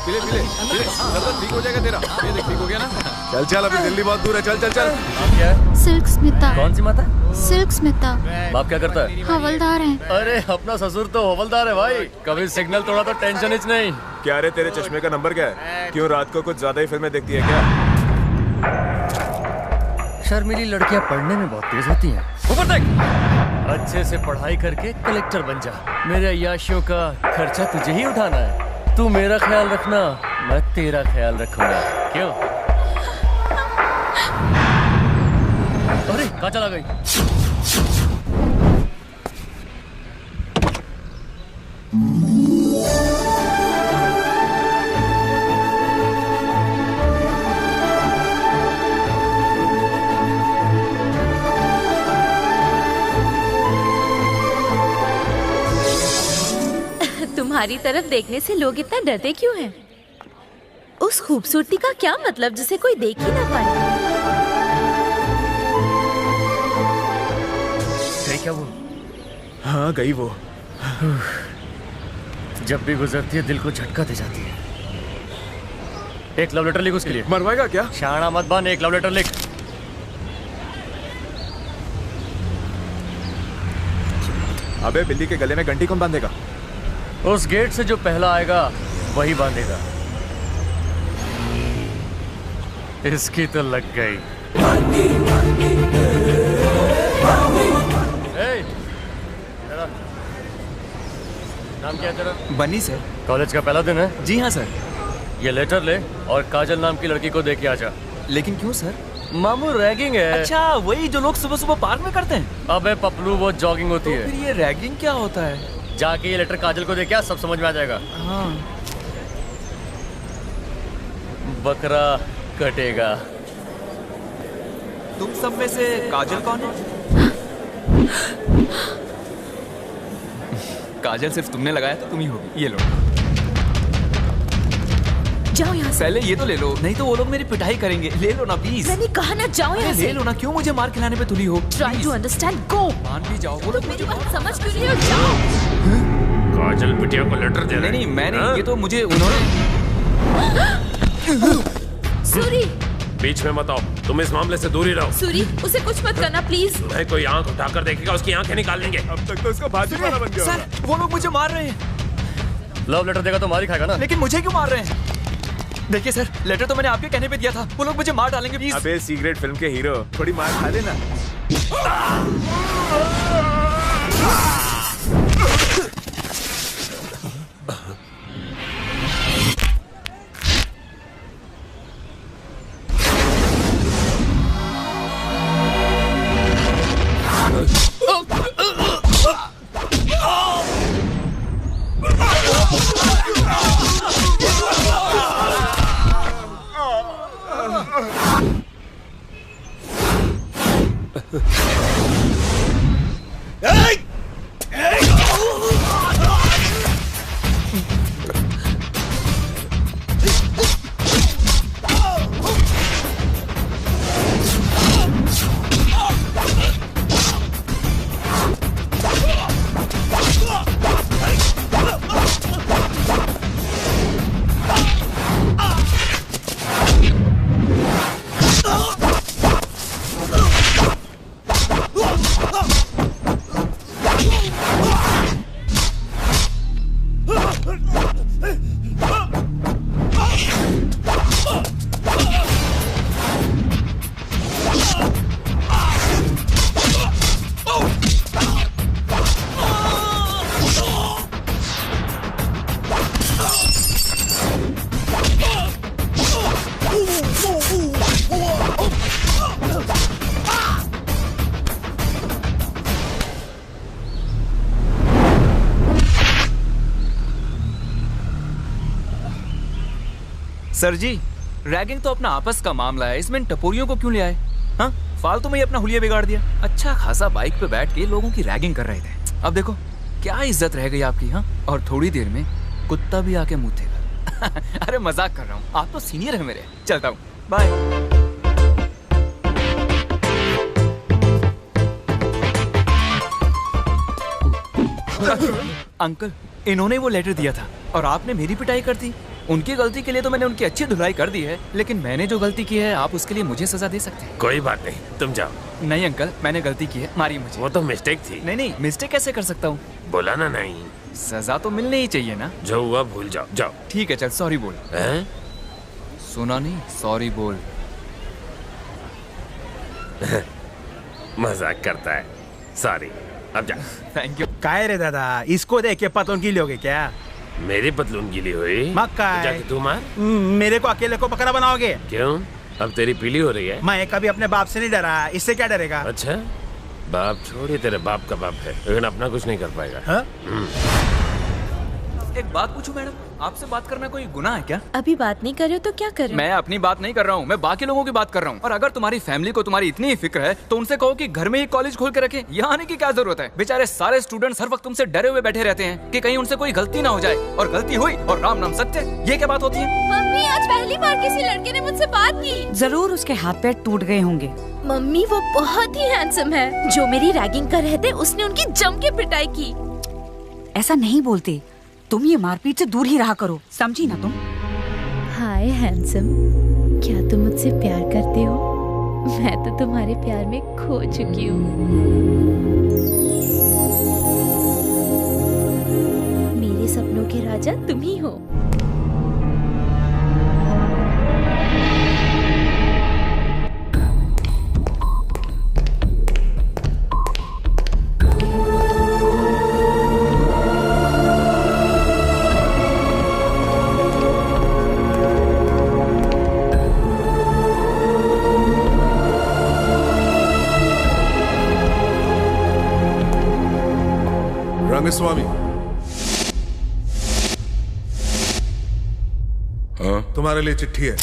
पीले पीले पीले, दर्द ठीक हो जाएगा तेरा। ये देख ठीक हो गया ना। चल चल, अभी दिल्ली बहुत दूर है, चल चल चल। नाम क्या है? सिल्क स्मिता। कौन सी माता? सिल्क स्मिता। बाप क्या करता है? हवलदार हैं। अरे अपना ससुर तो हवलदार है भाई, कभी सिग्नल तोड़ा तो टेंशन ही नहीं। क्या रे, तेरे चश्मे का नंबर क्या है? क्यों रात को कुछ ज्यादा ही फिल्में देखती है क्या? शर्मीली लड़कियां पढ़ने में बहुत तेज होती हैं। ऊपर देख, अच्छे से पढ़ाई करके कलेक्टर बन जा। मेरे अय्याशियों का खर्चा तुझे ही उठाना है। तू मेरा ख्याल रखना, मैं तेरा ख्याल रखूंगा। क्यों? अरे कहाँ चला गई? तुम्हारी तरफ देखने से लोग इतना डरते क्यों हैं? उस खूबसूरती का क्या मतलब जिसे कोई देख ही ना पाए? गई क्या वो? हाँ गई वो। जब भी गुजरती है दिल को झटका दे जाती है। एक लव लेटर लिख उसके लिए। मरवाएगा क्या? शाना मत बन, एक लव लेटर लिख। अबे बिल्ली के गले में घंटी कौन बांधेगा? उस गेट से जो पहला आएगा वही बांधेगा। इसकी तो लग गई। तेरा नाम क्या है तेरा? बनी सर। कॉलेज का पहला दिन है? जी हाँ सर। ये लेटर ले और काजल नाम की लड़की को दे के आ जा। लेकिन क्यों सर? मामू रैगिंग है। अच्छा, वही जो लोग सुबह सुबह पार्क में करते हैं। अबे पपलू, वो जॉगिंग होती है। फिर ये रैगिंग क्या होता है? जाके ये लेटर काजल को दे क्या, सब समझ में आ जाएगा। हाँ। बकरा कटेगा। तुम सब में से काजल कौन है? काजल सिर्फ तुमने लगाया तो तुम ही होगी। ये लो। जाओ यहाँ से। पहले ये तो ले लो, नहीं तो वो लोग मेरी पिटाई करेंगे। ले लो ना प्लीज। मैंने कहा ना, जाओ यहाँ ले से। लो ना, क्यों मुझे मार खिलाने पे तुली हो? Try to understand, go। मान भी जाओ। वो लोग मेरी बात समझ क्यों नहीं हो? जाओ। काजल बिटिया को लेटर दे रहे। नहीं मैंने, ये तो मुझे उन्होंने। सूरी, बीच में मत आओ, तुम इस मामले से दूर ही रहो। सूरी, उसे कुछ मत करना प्लीज। नहीं कोई आंख उठाकर देखेगा उसकी आंखें निकाल लेंगे। अब तक तो इसका भाजी वाला बन गया। सर, वो लोग मुझे मार रहे हैं। लव लेटर देगा तो मार ही खाएगा ना। लेकिन मुझे क्यों मार रहे हैं? देखिए सर, लेटर तो मैंने आपके कहने पे दिया था। वो लोग मुझे मार डालेंगे प्लीज। अबे सीक्रेट फिल्म के हीरो, थोड़ी मार खा लेना। सर जी, रैगिंग तो अपना आपस का मामला है, इसमें टपोरियों को क्यों ले आए? हाँ, फालतू में ही अपना हुलिया बिगाड़ दिया। अच्छा खासा बाइक पे बैठ के लोगों की रैगिंग कर रहे थे। अब देखो क्या इज्जत रह गई आपकी। हाँ, और थोड़ी देर में कुत्ता भी आके मूतेगा। अरे मजाक कर रहा हूँ, आप तो सीनियर है मेरे। चलता हूँ, बाय। अंकल, इन्होंने वो लेटर दिया था और आपने मेरी पिटाई कर दी। उनकी गलती के लिए तो मैंने उनकी अच्छी धुलाई कर दी है, लेकिन मैंने जो गलती की है आप उसके लिए मुझे सजा दे सकते हैं। कोई बात नहीं, तुम जाओ। नहीं अंकल, मैंने गलती की है, मारिए मुझे। वो तो मिस्टेक थी। नहीं, मिस्टेक कैसे कर सकता हूँ? बोला ना नहीं। सजा तो मिलनी ही चाहिए ना। जो हुआ भूल जाओ, जाओ। ठीक है चल, सॉरी बोल। हैं? सुना नहीं, सॉरी बोल। मजाक करता है, सॉरी। अब जा। Thank you. काय रे दादा, इसको देख के पतों की लोगे क्या? मेरी पतलून गीली हुई, मक्का है। जाके तू मार। मेरे को अकेले को बकरा बनाओगे? क्यों? अब तेरी पीली हो रही है। मैं कभी अपने बाप से नहीं डरा, इससे क्या डरेगा? अच्छा, बाप छोड़े, तेरे बाप का बाप है, लेकिन अपना कुछ नहीं कर पाएगा। हाँ? एक बात पूछूं मैडम, आपसे बात करना कोई गुनाह है क्या? अभी बात नहीं कर रहे हो तो क्या कर रहे हो? मैं अपनी बात नहीं कर रहा हूँ, मैं बाकी लोगों की बात कर रहा हूँ। और अगर तुम्हारी फैमिली को तुम्हारी इतनी ही फिक्र है तो उनसे कहो कि घर में ही कॉलेज खोल के रखें। यहाँ आने की क्या जरूरत है? बेचारे सारे स्टूडेंट्स हर वक्त तुमसे डरे हुए बैठे रहते हैं कि कहीं उनसे कोई गलती ना हो जाए, और गलती हुई और राम नाम सत्य। ये क्या बात होती है? मम्मी, आज पहली बार किसी लड़के ने मुझसे बात की। जरूर उसके हाथ पैर टूट गए होंगे। मम्मी, वो बहुत ही हैंडसम है। जो मेरी रैगिंग कर रहे थे उसने उनकी जम के पिटाई की। ऐसा नहीं बोलते, तुम ये मारपीट से दूर ही रहा करो, समझी ना तुम? हाय हैंडसम, क्या तुम मुझसे प्यार करते हो? मैं तो तुम्हारे प्यार में खो चुकी हूँ। मेरे सपनों के राजा तुम ही हो। रंगस्वामी, हाँ? तुम्हारे लिए चिट्ठी है।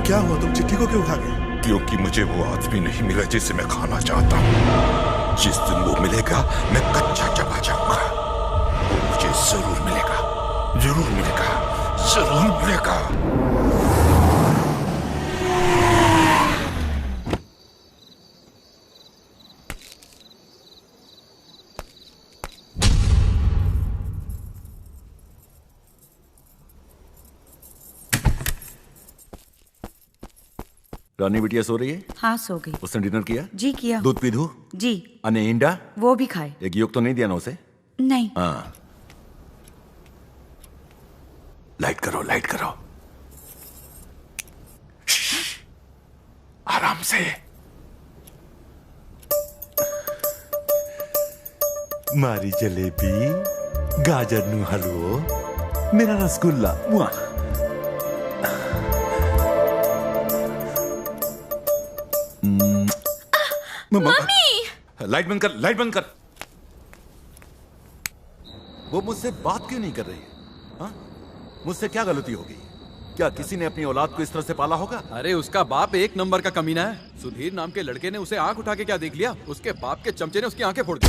क्या हुआ, तुम चिट्ठी को क्यों खा गए? क्योंकि मुझे वो आदमी नहीं मिला जिसे मैं खाना चाहता हूँ। जिस दिन वो मिलेगा मैं कच्चा चबा जाऊंगा। मुझे जरूर मिलेगा, जरूर मिलेगा, जरूर मिलेगा। रानी बिटिया सो रही है? हाँ, सो गई। उसने डिनर किया? जी किया। दूध पी दूं? जी। अने इंडा? वो भी खाए। एक योग तो नहीं दिया ना उसे? नहीं। हाँ, लाइट करो, लाइट करो। आराम से। मारी जलेबी, गाजर नु हलवो, मेरा रसगुल्ला। मम्मी! लाइट बंद कर, लाइट बंद कर। वो मुझसे बात क्यों नहीं कर रही है? हाँ? मुझसे क्या गलती होगी? क्या किसी ने अपनी औलाद को इस तरह से पाला होगा? अरे उसका बाप एक नंबर का कमीना है। सुधीर नाम के लड़के ने उसे आंख उठा के क्या देख लिया? उसके बाप के चमचे ने उसकी आंखें फोड़ दी।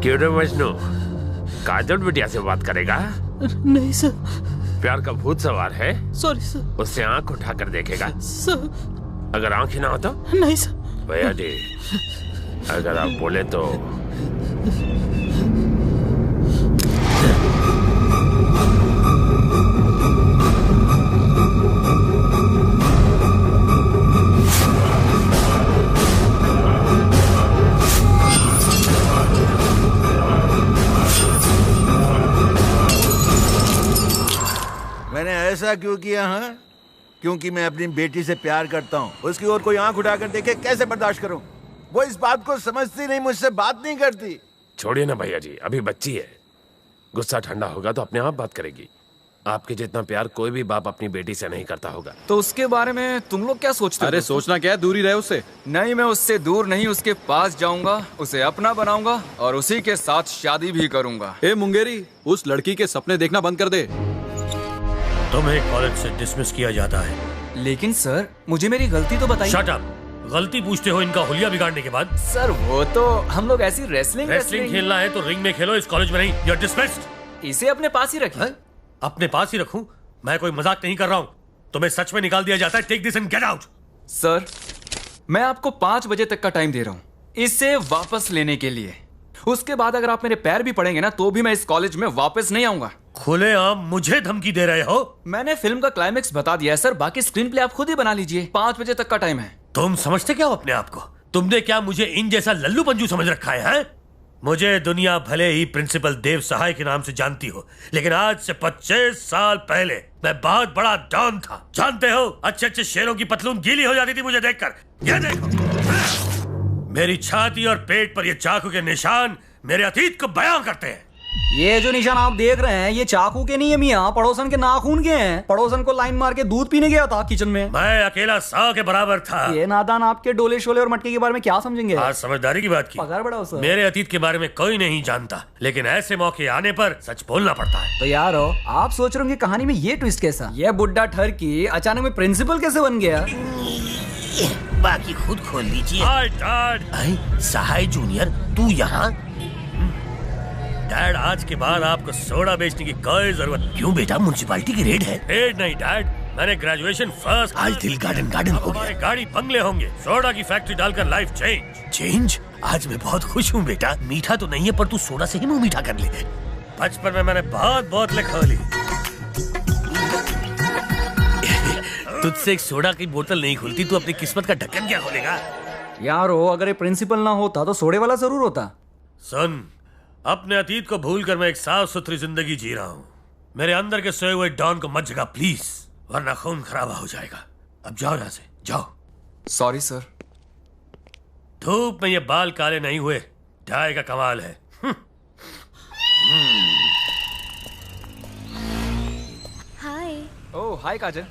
क्यों रे मजनू, काजल बिटिया से बात करेगा? नहीं सर। प्यार का भूत सवार है, सॉरी सर। उससे आंख उठा कर देखेगा? सर। अगर आंख ही ना हो तो? नहीं सर। भैया जी, अगर आप बोले तो। मैंने ऐसा क्यों किया? हाँ, क्योंकि मैं अपनी बेटी से प्यार करता हूँ। उसकी ओर कोई आंख उठाकर देखे कैसे बर्दाश्त करूँ? वो इस बात को समझती नहीं, मुझसे बात नहीं करती। छोड़िए ना भैया जी, अभी बच्ची है, गुस्सा ठंडा होगा तो अपने आप बात करेगी। आपके जितना प्यार कोई भी बाप अपनी बेटी से नहीं करता होगा। तो उसके बारे में तुम लोग क्या सोचते हो? अरे सोचना क्या है, दूर ही रहे उससे। नहीं, मैं उससे दूर नहीं, उसके पास जाऊंगा, उसे अपना बनाऊंगा और उसी के साथ शादी भी करूंगा। ए मुंगेरी, उस लड़की के सपने देखना बंद कर दे। तुम्हें कॉलेज से डिसमिस किया जाता है। लेकिन सर, मुझे मेरी गलती तो बताइए। Shut up. गलती पूछते हो इनका हुलिया बिगाड़ने के बाद? सर वो तो हम लोग ऐसी रेसलिंग खेलना है तो रिंग में खेलो, इस कॉलेज में नहीं। You are dismissed. इसे अपने पास ही रखिए। अपने पास ही रखूं? मैं कोई मजाक नहीं कर रहा हूं। तुम्हें सच में निकाल दिया जाता है। Take this and get out. Sir, मैं आपको 5 बजे तक का टाइम दे रहा हूं इसे वापस लेने के लिए। उसके बाद अगर आप मेरे पैर भी पड़ेंगे ना तो भी मैं इस कॉलेज में वापस नहीं आऊंगा। खुलेआम मुझे धमकी दे रहे हो? मैंने फिल्म का क्लाइमेक्स बता दिया है सर, बाकी स्क्रीन प्ले आप खुद ही बना लीजिए। 5 बजे तक का टाइम है। तुम समझते क्या हो अपने आप को? तुमने क्या मुझे इन जैसा लल्लू पंजू समझ रखा है? मुझे दुनिया भले ही प्रिंसिपल देव सहाय के नाम से जानती हो, लेकिन आज से 25 साल पहले मैं बहुत बड़ा डॉन था। जानते हो, अच्छे अच्छे शेरों की पतलून गीली हो जाती थी मुझे देखकर। ये देखो, मेरी छाती और पेट पर ये चाकू के निशान मेरे अतीत को बयां करते हैं। ये जो निशान आप देख रहे हैं ये चाकू के नहीं है मियाँ, पड़ोसन के नाखून के हैं। पड़ोसन को लाइन मार के दूध पीने गया था किचन में। मैं अकेला 100 के बराबर था। ये नादान आपके डोले शोले और मटके के बारे में क्या समझेंगे? आज समझदारी की बात की। पगार बढ़ाओ सर। मेरे अतीत के बारे में कोई नहीं जानता, लेकिन ऐसे मौके आने पर सच बोलना पड़ता है। तो यार आप सोच रहे होंगे कहानी में ये ट्विस्ट कैसा? ये बुड्ढा ठरकी अचानक में प्रिंसिपल कैसे बन गया? बाकी खुद खोल लीजिए। सहाय जूनियर, तू यहाँ? डैड, आज के बाद आपको सोडा बेचने की कोई जरूरत। क्यों बेटा, म्युनिसिपैलिटी की रेड है? रेड नहीं डैड, मैंने ग्रेजुएशन फर्स्ट। आज दिल गार्डन हो गया। गाड़ी बंगले होंगे, सोडा की फैक्ट्री डालकर लाइफ चेंज। आज मैं बहुत खुश हूँ बेटा। मीठा तो नहीं है पर तू सोडा से ही मुंह मीठा कर ले। बचपन में मैंने बहुत बोतलें खोली। तुझसे एक सोडा की बोतल नहीं खुलती, तू अपनी किस्मत का ढक्कन क्या खोलेगा? यार अगर ये प्रिंसिपल ना होता तो सोडे वाला जरूर होता। सुन, अपने अतीत को भूलकर मैं एक साफ सुथरी जिंदगी जी रहा हूँ। मेरे अंदर के सोए हुए डॉन को मत जगा प्लीज, वरना खून खराबा हो जाएगा। अब जाओ यहाँ से, जाओ। Sorry sir. धूप में ये बाल काले नहीं हुए, डाई का कमाल है। हाय। ओह हाय काजल।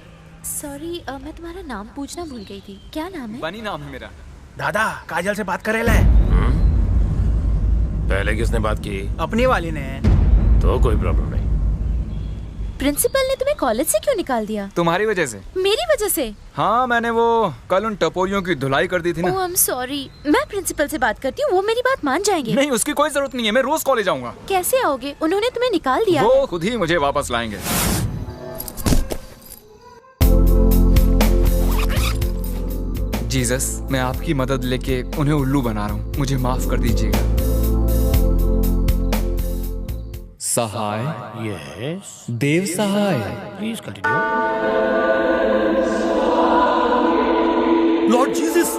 सॉरी, मैं तुम्हारा नाम पूछना भूल गई थी। क्या नाम है? बनी नाम है मेरा। दादा, काजल से बात करे ले। पहले किसने बात की? अपनी वाली ने। तो कोई प्रॉब्लम नहीं। प्रिंसिपल ने तुम्हें कॉलेज से क्यों निकाल दिया? तुम्हारी वजह से। मेरी वजह से? हाँ, मैंने वो कल उन टपोरियों की धुलाई कर दी थी ना। ओह आई एम सॉरी। मैं प्रिंसिपल से बात करती हूँ, वो मेरी बात मान जाएंगे। नहीं, उसकी कोई जरूरत नहीं है, मैं रोज कॉलेज आऊंगा। कैसे आओगे? उन्होंने तुम्हें निकाल दिया। वो खुद ही मुझे वापस लाएंगे। जीसस, मैं आपकी मदद लेके उन्हें उल्लू बना रहा हूँ, मुझे माफ कर दीजिएगा। Sahay. Yes. Dev Sahay. Please continue. Lord Jesus,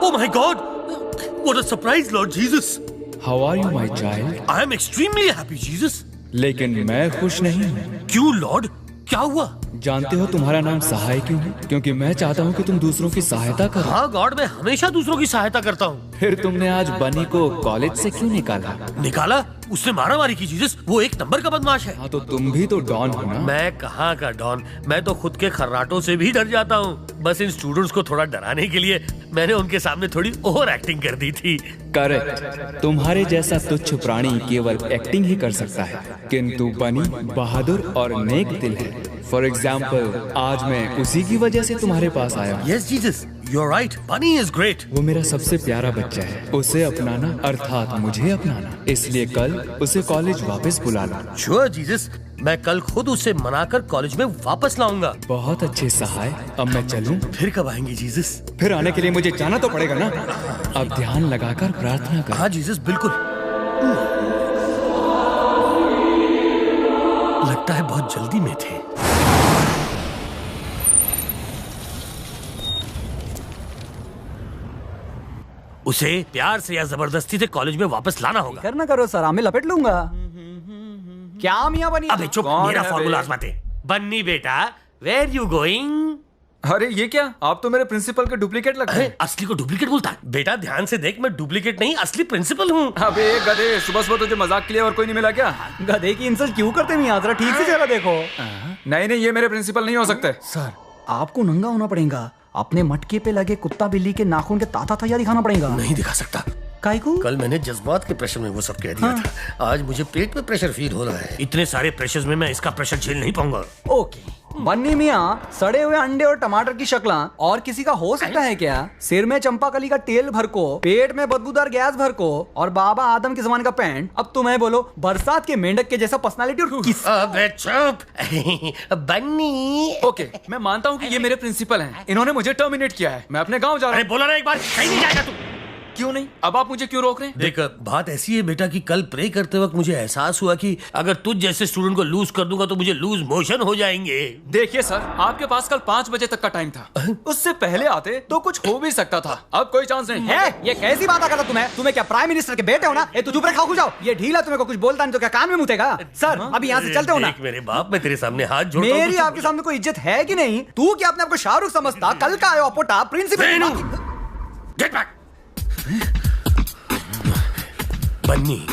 oh my God, what a surprise Lord Jesus. How are you my child? I am extremely happy Jesus. लेकिन मैं खुश नहीं हूँ। क्यों लॉर्ड, क्या हुआ? जानते हो तुम्हारा नाम सहाय क्यों है? क्योंकि मैं चाहता हूँ कि तुम दूसरों की सहायता करो। हाँ गॉड, मैं हमेशा दूसरों की सहायता करता हूँ। फिर तुमने आज बनी को कॉलेज से क्यों निकाला? निकाला? उसने मारामारी की जीसस, वो एक नंबर का बदमाश है। हाँ तो तुम भी तो डॉन हो ना? मैं कहाँ का डॉन, मैं तो खुद के खर्राटों से भी डर जाता हूँ। बस इन स्टूडेंट्स को थोड़ा डराने के लिए मैंने उनके सामने थोड़ी ओवर एक्टिंग कर दी थी। करेक्ट। तुम्हारे जैसा तुच्छ प्राणी केवल एक्टिंग ही कर सकता है, किंतु बनी बहादुर और नेक दिल है। फॉर एग्जाम्पल, आज मैं उसी की वजह से तुम्हारे पास आया हूँ। Yes Jesus, you are right, Bunny is great. वो मेरा सबसे प्यारा बच्चा है, उसे अपनाना अर्थात मुझे अपनाना। इसलिए कल उसे कॉलेज वापस बुला ला। श्योर जीसस, मैं कल खुद उसे मनाकर कॉलेज में वापस लाऊंगा। बहुत अच्छे सहाय। अब मैं चलूं? फिर कब आएंगे जीसस? फिर आने के लिए मुझे जाना तो पड़ेगा ना। अब ध्यान लगाकर प्रार्थना कर। हाँ जीसस, बिल्कुल। लगता है बहुत जल्दी में थे। उसे प्यार से या जबरदस्ती से कॉलेज में वापस लाना होगा। करना करो सर, मैं लपेट लूंगा। क्या मियां बनी? अबे चुप, मेरा फॉर्मूला आजमाते। बन्नी बेटा, वेयर यू गोइंग? अरे ये क्या, आप तो मेरे प्रिंसिपल के डुप्लीकेट लगते हैं। असली को डुप्लीकेट बोलता है? बेटा ध्यान से देख, मैं डुप्लीकेट नहीं असली प्रिंसिपल हूँ। अबे गधे, सुबह सुबह तुझे मजाक के लिए और कोई नहीं मिला क्या? गधे की इंसल्ट क्यों करते हैं? जरा ठीक से चेहरा देखो। नहीं नहीं, ये मेरे प्रिंसिपल नहीं हो सकते। सर आपको नंगा होना पड़ेगा, अपने मटके पे लगे कुत्ता बिल्ली के नाखून के ताता तैयार दिखाना पड़ेगा। नहीं दिखा सकता। काईकू? कल मैंने जज्बात के प्रेशर में वो सब कह दिया था। आज मुझे पेट पे प्रेशर फील हो रहा है। इतने सारे प्रेशर में मैं इसका प्रेशर झेल नहीं पाऊंगा। ओके बन्नी मियाँ, सड़े हुए अंडे और टमाटर की शक्ल और किसी का हो सकता है क्या? सिर में चंपाकली का तेल भर को, पेट में बदबूदार गैस भर को और बाबा आदम के जमाने का पैंट। अब तुम्हें बोलो, बरसात के मेंढक के जैसा पर्सनालिटी और किस। अबे चुप बन्नी। ओके मैं मानता हूँ कि ये मेरे प्रिंसिपल हैं, इन्होंने मुझे टर्मिनेट किया है, मैं अपने गाँव जा रहा हूँ। बोला ना एक बार, कहीं नहीं जाएगा तू। क्यों नहीं? अब आप मुझे क्यों रोक रहे हैं? देख बात ऐसी है बेटा कि कल प्रे करते वक्त मुझे एहसास हुआ कि अगर तुझ जैसे स्टूडेंट को लूज कर दूंगा तो मुझे लूज मोशन हो जाएंगे। देखिए सर, आपके पास कल 5 बजे तक का टाइम था, उससे पहले आते तो कुछ हो भी सकता था। अब कोई चांस नहीं है। ये कैसी बात करता तुम्हें क्या प्राइम मिनिस्टर के बेटे हो ना? तू चुप रहे, खाओ जाओ। ये ढीला तुम्हें को कुछ बोलता नहीं तो क्या कान में मुतेगा? सर अभी यहाँ से चलते हो ना। मेरे बाप, मैं तेरे सामने हाथ जोड़ता हूं। मेरी आपके सामने कोई इज्जत है कि नहीं? तू क्या अपने आप को शाहरुख समझता? कल का आयो अपोटा प्रिंसिपल। Get back. बन्नी,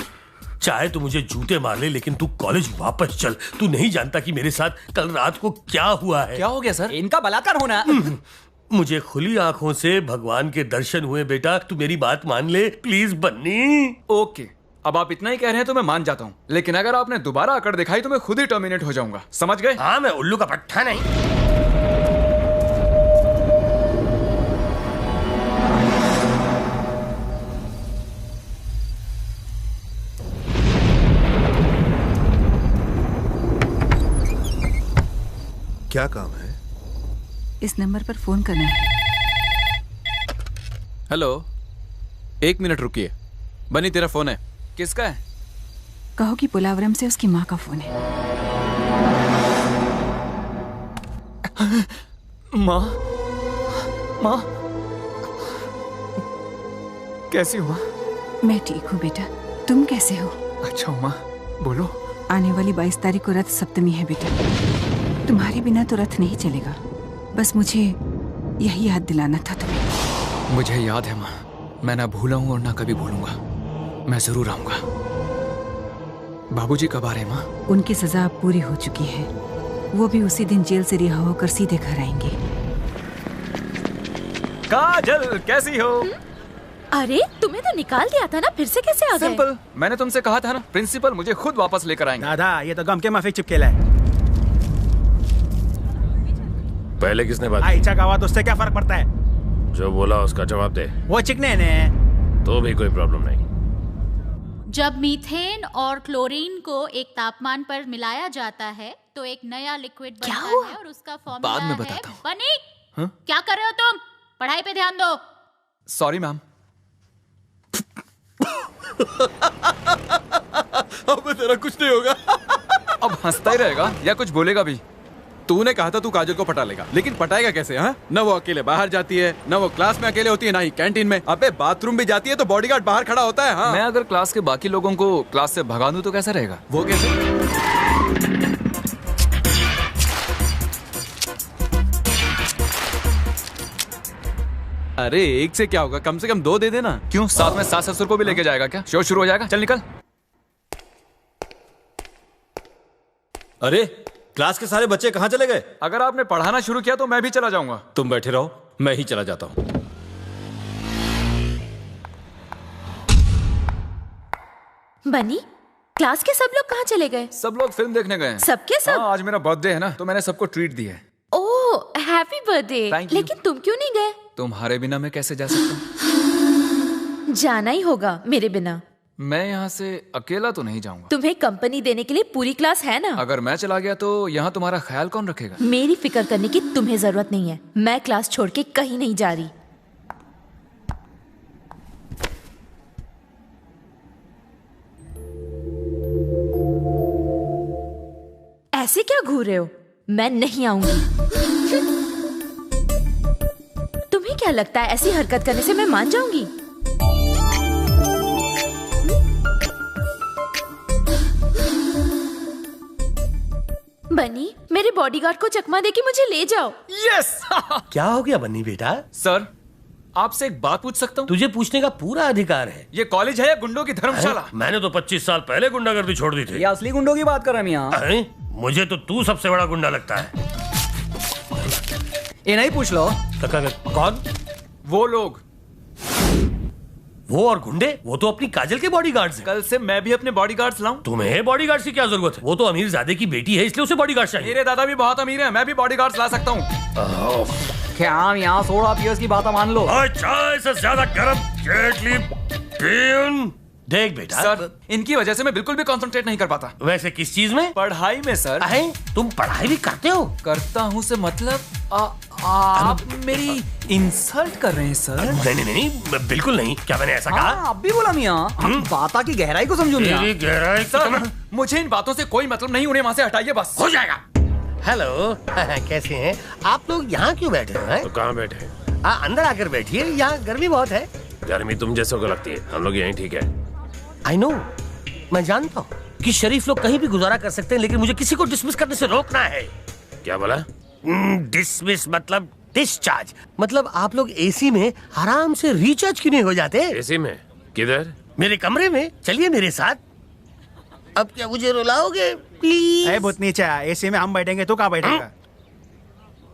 चाहे तू मुझे जूते मार ले लेकिन तू कॉलेज वापस चल। तू नहीं जानता कि मेरे साथ कल रात को क्या हुआ है। क्या हो गया सर? इनका बलात्कार होना। मुझे खुली आंखों से भगवान के दर्शन हुए बेटा, तू मेरी बात मान ले प्लीज बन्नी। ओके अब आप इतना ही कह रहे हैं तो मैं मान जाता हूँ, लेकिन अगर आपने दोबारा अकड़ दिखाई तो मैं खुद ही टर्मिनेट हो जाऊंगा, समझ गए? हाँ, मैं उल्लू का पट्टा नहीं। क्या काम है? इस नंबर पर फोन करना है। हेलो, 1 मिनट रुकिए। बनी तेरा फोन है। किसका है? कहो कि पुलावरम से उसकी माँ का फोन है। माँ? माँ कैसी हो माँ? मैं ठीक हूँ बेटा, तुम कैसे हो? अच्छा माँ बोलो। आने वाली 22 तारीख को रथ सप्तमी है बेटा, तुम्हारे बिना तो रथ नहीं चलेगा। बस मुझे यही याद दिलाना था तुम्हें। मुझे याद है माँ, मैं ना भूला हूँ और ना कभी भूलूंगा। मैं जरूर आऊंगा। बाबूजी कब आ रहे हैं माँ? उनकी सजा अब पूरी हो चुकी है, वो भी उसी दिन जेल से रिहा होकर सीधे घर आएंगे। काजल कैसी हो? अरे तुम्हें तो निकाल दिया था ना, फिर से कैसे आ गए? सिंपल, मैंने तुमसे कहा था ना, प्रिंसिपल मुझे खुद वापस लेकर आएंगे। दादा ये तो गम के माफिक चिपकेला है। पहले किसने बात? अच्छा का आवाज, उससे क्या फर्क पड़ता है? जो बोला उसका जवाब दे। वो चिकने ने। तो भी कोई प्रॉब्लम नहीं। जब मीथेन और क्लोरीन को एक तापमान पर मिलाया जाता है तो एक नया लिक्विड बनता है और उसका फॉर्मूला बाद में है बताता हूँ। बनी। हाँ? क्या कर रहे हो तुम? पढ़ाई पे ध्यान दो। Sorry ma'am. अब तेरा कुछ नहीं होगा। अब हंसता ही रहेगा या कुछ बोलेगा भी? तूने कहा था तू काजल को पटा लेगा, लेकिन पटाएगा कैसे? हाँ, न वो अकेले बाहर जाती है, न वो क्लास में अकेले होती है, ना ही कैंटीन में। अबे बाथरूम भी जाती है तो बॉडीगार्ड बाहर खड़ा होता है। हाँ? मैं अगर क्लास के बाकी लोगों को क्लास से भगा दूं तो कैसा रहेगा? वो कैसे? अरे एक से क्या होगा, कम से कम 2 दे देना। क्यों, साथ में सास ससुर को भी लेके जाएगा क्या? शो शुरू हो जाएगा। चल निकल। अरे क्लास के सारे बच्चे कहाँ चले गए? अगर आपने पढ़ाना शुरू किया तो मैं भी चला जाऊंगा। तुम बैठे रहो, मैं ही चला जाता हूँ। बनी, क्लास के सब लोग कहाँ चले गए? सब लोग फिल्म देखने गए हैं। सबके सब? हाँ, आज मेरा बर्थडे है ना, तो मैंने सबको ट्रीट दी है। ओह हैप्पी बर्थडे। लेकिन तुम क्यों नहीं गए? तुम्हारे बिना मैं कैसे जा सकता हूँ? जाना ही होगा मेरे बिना। मैं यहाँ से अकेला तो नहीं जाऊंगा। तुम्हें कंपनी देने के लिए पूरी क्लास है ना। अगर मैं चला गया तो यहाँ तुम्हारा ख्याल कौन रखेगा? मेरी फिक्र करने की तुम्हें जरूरत नहीं है। मैं क्लास छोड़ के कहीं नहीं जा रही। ऐसे क्या घूर रहे हो? मैं नहीं आऊंगी। तुम्हें क्या लगता है ऐसी हरकत करने से मैं मान जाऊंगी? बनी, मेरे बॉडीगार्ड को चकमा देके मुझे ले जाओ। यस। क्या हो गया बन्नी बेटा? सर, आपसे एक बात पूछ सकता हूँ? तुझे पूछने का पूरा अधिकार है। ये कॉलेज है या गुंडों की धर्मशाला? मैंने तो 25 साल पहले गुंडागर्दी छोड़ दी थी। ये असली गुंडों की बात कर रहा है मियां। मुझे तो तू सबसे बड़ा गुंडा लगता है। ये नहीं पूछ लो। कौन? वो लोग। वो और गुंडे? वो तो अपनी काजल के बॉडीगार्ड्स हैं। कल से मैं भी अपने बॉडीगार्ड्स लाऊं? तुम्हें बॉडीगार्ड्स की क्या जरूरत है? वो तो अमीर ज़ादे की बेटी है, इसलिए उसे बॉडीगार्ड चाहिए। मेरे दादा भी बहुत अमीर हैं, मैं भी बॉडीगार्ड्स ला सकता हूँ। क्या यहाँ 16 पियर्स की बात मान लो। चाय से ज्यादा गर्म केटली बीन। देख बेटा सर, इनकी वजह से मैं बिल्कुल भी कंसंट्रेट नहीं कर पाता। वैसे किस चीज में? पढ़ाई में सर। तुम पढ़ाई भी करते हो? करता हूँ से मतलब आप मेरी इंसल्ट कर रहे हैं सर। नहीं, बिल्कुल नहीं। क्या मैंने ऐसा कहा? अब भी बोला मियां। बात की गहराई को समझो मियां। गहराई सर, मुझे इन बातों से कोई मतलब नहीं, उन्हें वहाँ से हटाइए बस। हो जाएगा। हेलो, कैसे हैं आप लोग? यहाँ क्यों बैठे हैं? तो कहाँ बैठे? अंदर आकर बैठिए, यहाँ गर्मी बहुत है। गर्मी तुम जैसों को लगती है, हम लोग यहीं ठीक है। आई नो, मैं जानता हूँ कि शरीफ लोग कहीं भी गुजारा कर सकते हैं, लेकिन मुझे किसी को डिसमिस करने से रोकना है। क्या बोला? डिसमिस मतलब डिस्चार्ज। मतलब आप लोग एसी में आराम से रिचार्ज क्यों नहीं हो जाते? एसी में? किधर? मेरे कमरे में। चलिए मेरे साथ। अब क्या मुझे रुलाओगे प्लीज? भूतनीचा, एसी में हम बैठेंगे, तू कहाँ बैठेगा?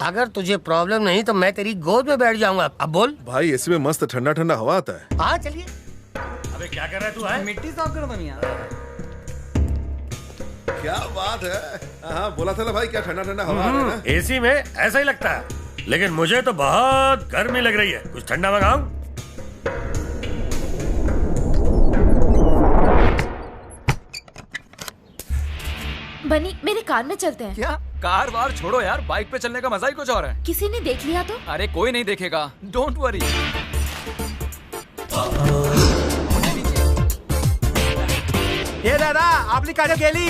अगर तुझे प्रॉब्लम नहीं तो मैं तेरी गोद में बैठ जाऊंगा। अब बोल। भाई एसी में मस्त ठंडा ठंडा हवा आता है। हाँ चलिए। अबे क्या कर रहा है तू? है मिट्टी साफ कर दो मियां। क्या बात है। हाँ बोला था ना भाई, क्या ठंडा ठंडा हवा आ रहा है ना। एसी में ऐसा ही लगता है, लेकिन मुझे तो बहुत गर्मी लग रही है। कुछ ठंडा मंगाऊं? बनी, मेरे कार में चलते हैं। क्या? कार वार छोड़ो यार, बाइक पे चलने का मजा ही कुछ और है। किसी ने देख लिया तो? अरे कोई नहीं देखेगा, डोंट वरी। ये दादा, आपली काजल गेली।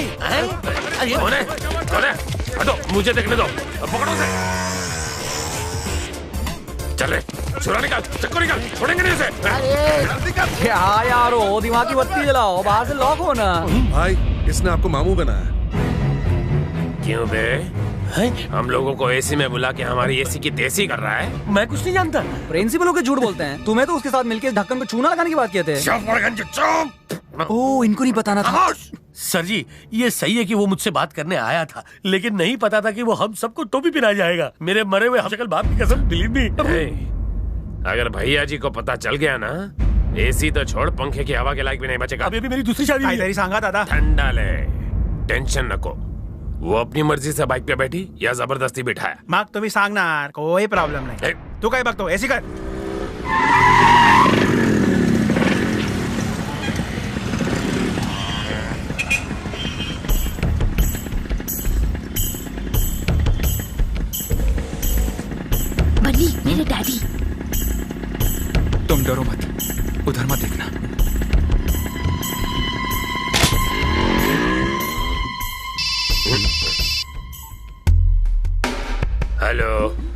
हटो, मुझे देखने दो। पकड़ो से। चले, छुरा निकाल, चक्कू निकाल, छोड़ेंगे नहीं उसे। क्या यार, वो दिमाग की बत्ती जलाओ, बाहर से लॉक हो ना। भाई इसने आपको मामू बनाया। क्यों बे? हम लोगों को एसी में बुला के हमारी एसी की देसी कर रहा है। मैं कुछ नहीं जानता। प्रिंसिपल होके झूठ बोलते हैं। तुम्हें तो उसके साथ मिलके इस ढक्कन को चूना लगाने की बात किए थे। ओह, इनको नहीं बताना था। सर जी, ये सही है कि वो मुझसे बात करने आया था, लेकिन नहीं पता था कि वो हम सबको टोपी पहना जाएगा। मेरे मरे हुए हमशक्ल बाप की कसम, बिलीव मी। अगर भैया जी को पता चल गया ना, एसी तो छोड़, पंखे की हवा के लायक भी नहीं बचेगा। अभी मेरी दूसरी शादी हुई है। सांगा दादा। ठंडा ले, टेंशन नको। वो अपनी मर्जी से बाइक पे बैठी या जबरदस्ती बिठाया? मग तुम्ही सांगणार, कोई प्रॉब्लेम नाही। तू काय बघतो? एसी कर। बनी, मेरे डैडी। तुम डरो मत, उधर मत देखना। हेलो,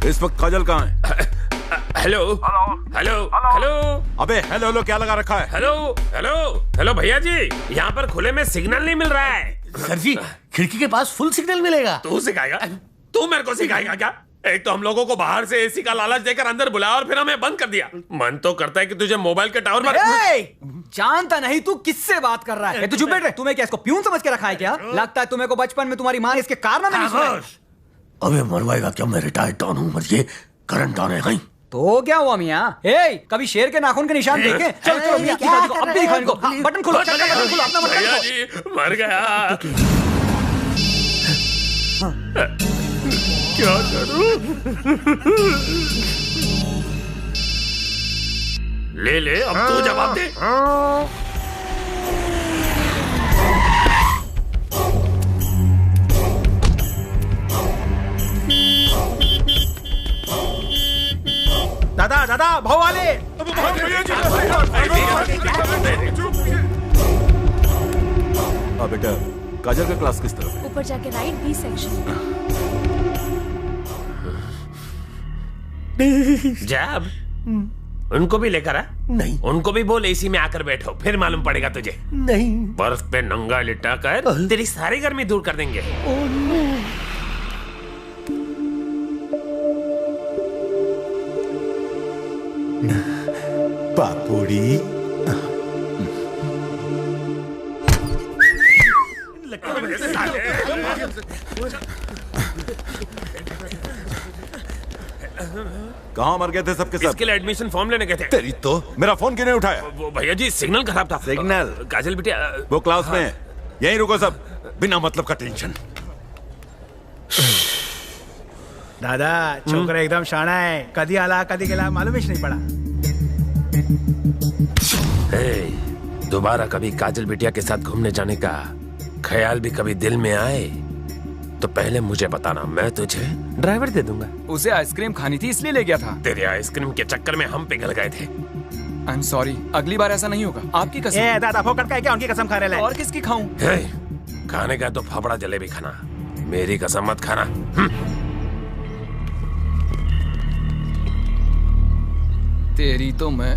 इस वक्त काजल कहाँ है? Hello hello hello. अबे हेलो हेलो क्या लगा रखा है? हेलो हेलो हेलो भैया जी, यहाँ पर खुले में सिग्नल नहीं मिल रहा है। सर जी, खिड़की के पास फुल सिग्नल मिलेगा। तू सिखाएगा? तू मेरे को सिखाएगा क्या? एक तो हम लोगों को बाहर से एसी का लालच देकर अंदर बुलाया और फिर हमें बंद कर दिया। मन तो करता है कि तुझे मोबाइल के टावर पर। जानता नहीं तू किससे बात कर रहा है। तू चुप बैठ रहे। तुम्हें क्या इसको प्यून समझ के रखा है क्या? लगता है तुम्हें को बचपन में तुम्हारी माँ ने इसके कारनामे नहीं सुने। अबे मरवाएगा क्या? मैं रिटायर्ड डॉन हूँ, ये करंट डॉन है। तो क्या हुआ मियाँ? कभी शेर के नाखून के निशान देखे? चलो चलो मियाँ, अब भी दिखाओ इनको। बटन खोलो, बटन खोलो, अपना बटन खोलो। मर गया। क्या करूं? ले ले, अब तू जवाब दे। दादा दादा, भाऊ आले। हाँ बेटा, काजल का क्लास किस तरफ है? ऊपर जाके राइट, बी सेक्शन। जब उनको भी लेकर आ। नहीं। उनको भी बोल एसी में आकर बैठो, फिर मालूम पड़ेगा तुझे। नहीं। बर्फ पे नंगा लिटा कर तेरी सारी गर्मी दूर कर देंगे। पापुड़ी। कहाँ मर गए थे सबके सब? इसके लिए एडमिशन फॉर्म लेने गए थे। तेरी तो मेरा फोन क्यों नहीं उठाया? वो भैया जी सिग्नल खराब था। सिग्नल? काजल बिटिया वो क्लास में यहीं रुको सब, बिना मतलब का टेंशन। दादा छोकरा एकदम शाणा है, कदी आला कदी गेला मालूम ही नहीं पड़ा। दोबारा कभी काजल बिटिया के साथ घूमने जाने का ख्याल भी कभी दिल में आए तो पहले मुझे बताना, मैं तुझे ड्राइवर दे दूंगा। उसे आइसक्रीम खानी थी इसलिए ले गया था। तेरे आइसक्रीम के चक्कर में हम पिघल गए थे। आई एम सॉरी, अगली बार ऐसा नहीं होगा। आपकी कसम। ए दादा फोकट का क्या उनकी कसम खा रहे हैं? और किसकी खाऊं? खाने का तो फाफड़ा जलेबी खाना, मेरी कसम मत खाना। तेरी तो मैं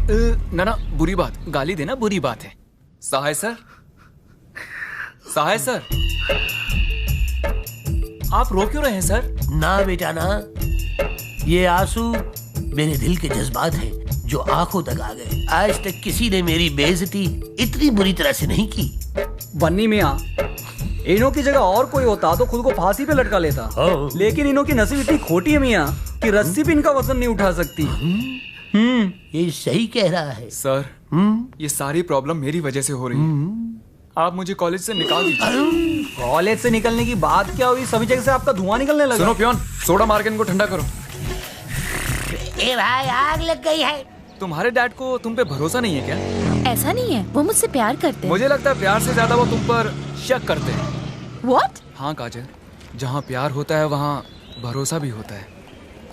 ना बुरी बात, गाली देना बुरी बात है। सहाय सर, सहाय सर, आप रो क्यों रहे हैं सर? ना बेटा ना, ये आंसू मेरे दिल के जज्बात हैं जो आंखों तक आ गए। आज तक किसी ने मेरी बेइज्जती इतनी बुरी तरह से नहीं की। बन्नी मियाँ, इन्हों की जगह और कोई होता तो खुद को फांसी पे लटका लेता, लेकिन इन्हों की नसीब इतनी खोटी है मियाँ कि रस्सी भी इनका वजन नहीं उठा सकती। ये सही कह रहा है सर। ये सारी प्रॉब्लम मेरी वजह से हो रही है। आप मुझे कॉलेज से निकाल दीजिए। कॉलेज से निकलने की बात क्या हुई? सभी जगह से आपका धुआं निकलने लगा। सुनो पियोन, सोडा मार के इनको ठंडा करो। ए भाई आग लग गई है। तुम्हारे डैड को तुम पे भरोसा नहीं है क्या? ऐसा नहीं है, वो मुझसे प्यार करते हैं। मुझे लगता है प्यार से ज्यादा वो तुम पर शक करते हैं। What? हाँ काजल, जहाँ प्यार होता है वहाँ भरोसा भी होता है।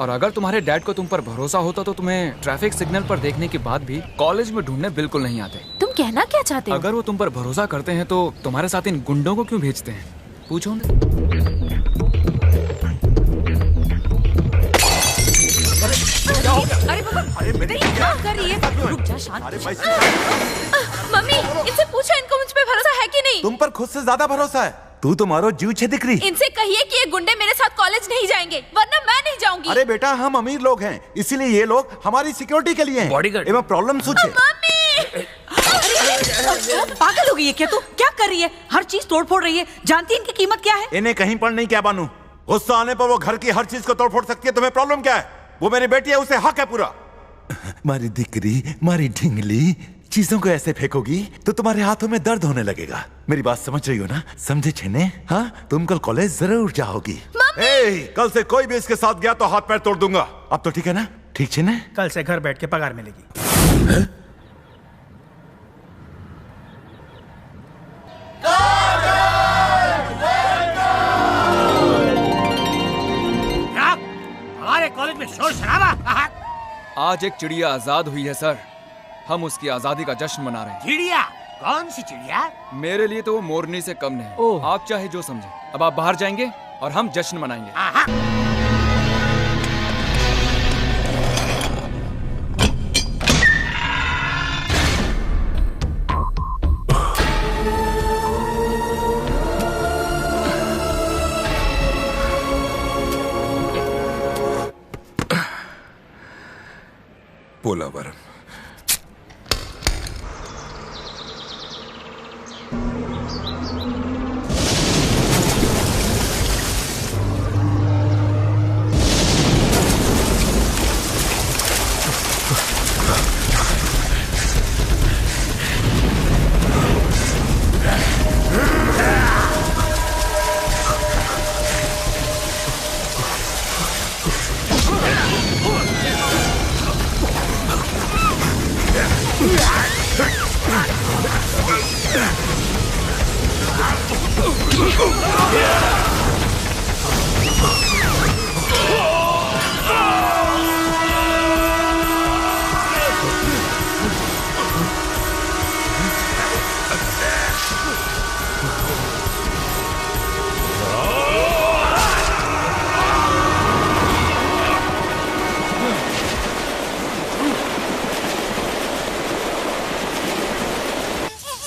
और अगर तुम्हारे डैड को तुम पर भरोसा होता तो तुम्हें ट्रैफिक सिग्नल पर देखने के बाद भी कॉलेज में ढूंढने बिल्कुल नहीं आते। तुम कहना क्या चाहते हो? अगर वो तुम पर भरोसा करते हैं तो तुम्हारे साथ इन गुंडों को क्यों भेजते हैं? पूछो ना। अरे बाबा, क्या कर रही है? रुक जा शांत। मम्मी, इनसे पूछो इनको मुझ पे भरोसा है कि नहीं? तुम पर खुद से ज्यादा भरोसा है। तू तो मारो जीव छे दिख रही। इनसे कहिए कि ये गुंडे मेरे साथ कॉलेज नहीं जाएंगे, वरना मैं नहीं जाऊंगी। अरे बेटा, हम अमीर लोग हैं, इसीलिए ये लोग हमारी सिक्योरिटी के लिए हैं। बॉडीगार्ड एवं प्रॉब्लम सूझे। पागल हो गई है क्या तू? क्या कर रही है? हर चीज तोड़ फोड़ रही है। जानती है इनकी कीमत क्या है? इन्हें कहीं पर नहीं क्या बानू। गुस्सा आने पर वो घर की हर चीज को तोड़ फोड़ सकती है। तुम्हें प्रॉब्लम क्या है? वो मेरी बेटी है, उसे हक है पूरा। मारी दिकरी, मारी ढिंगली, चीजों को ऐसे फेंकोगी तो तुम्हारे हाथों में दर्द होने लगेगा। मेरी बात समझ रही हो ना? समझे छेने? हाँ, तुम कल कॉलेज जरूर जाओगी। कल से कोई भी इसके साथ गया तो हाथ पैर तोड़ दूंगा। अब तो ठीक है ना? ठीक छेने? कल से घर बैठ के पगार मिलेगी। हमारे कॉलेज में शोर शराबा। आज एक चिड़िया आजाद हुई है सर। हम उसकी आजादी का जश्न मना रहे हैं। चिड़िया? कौन सी चिड़िया? मेरे लिए तो वो मोरनी से कम नहीं। आप चाहे जो समझे। अब आप बाहर जाएंगे और हम जश्न मनाएंगे। पोलावरम,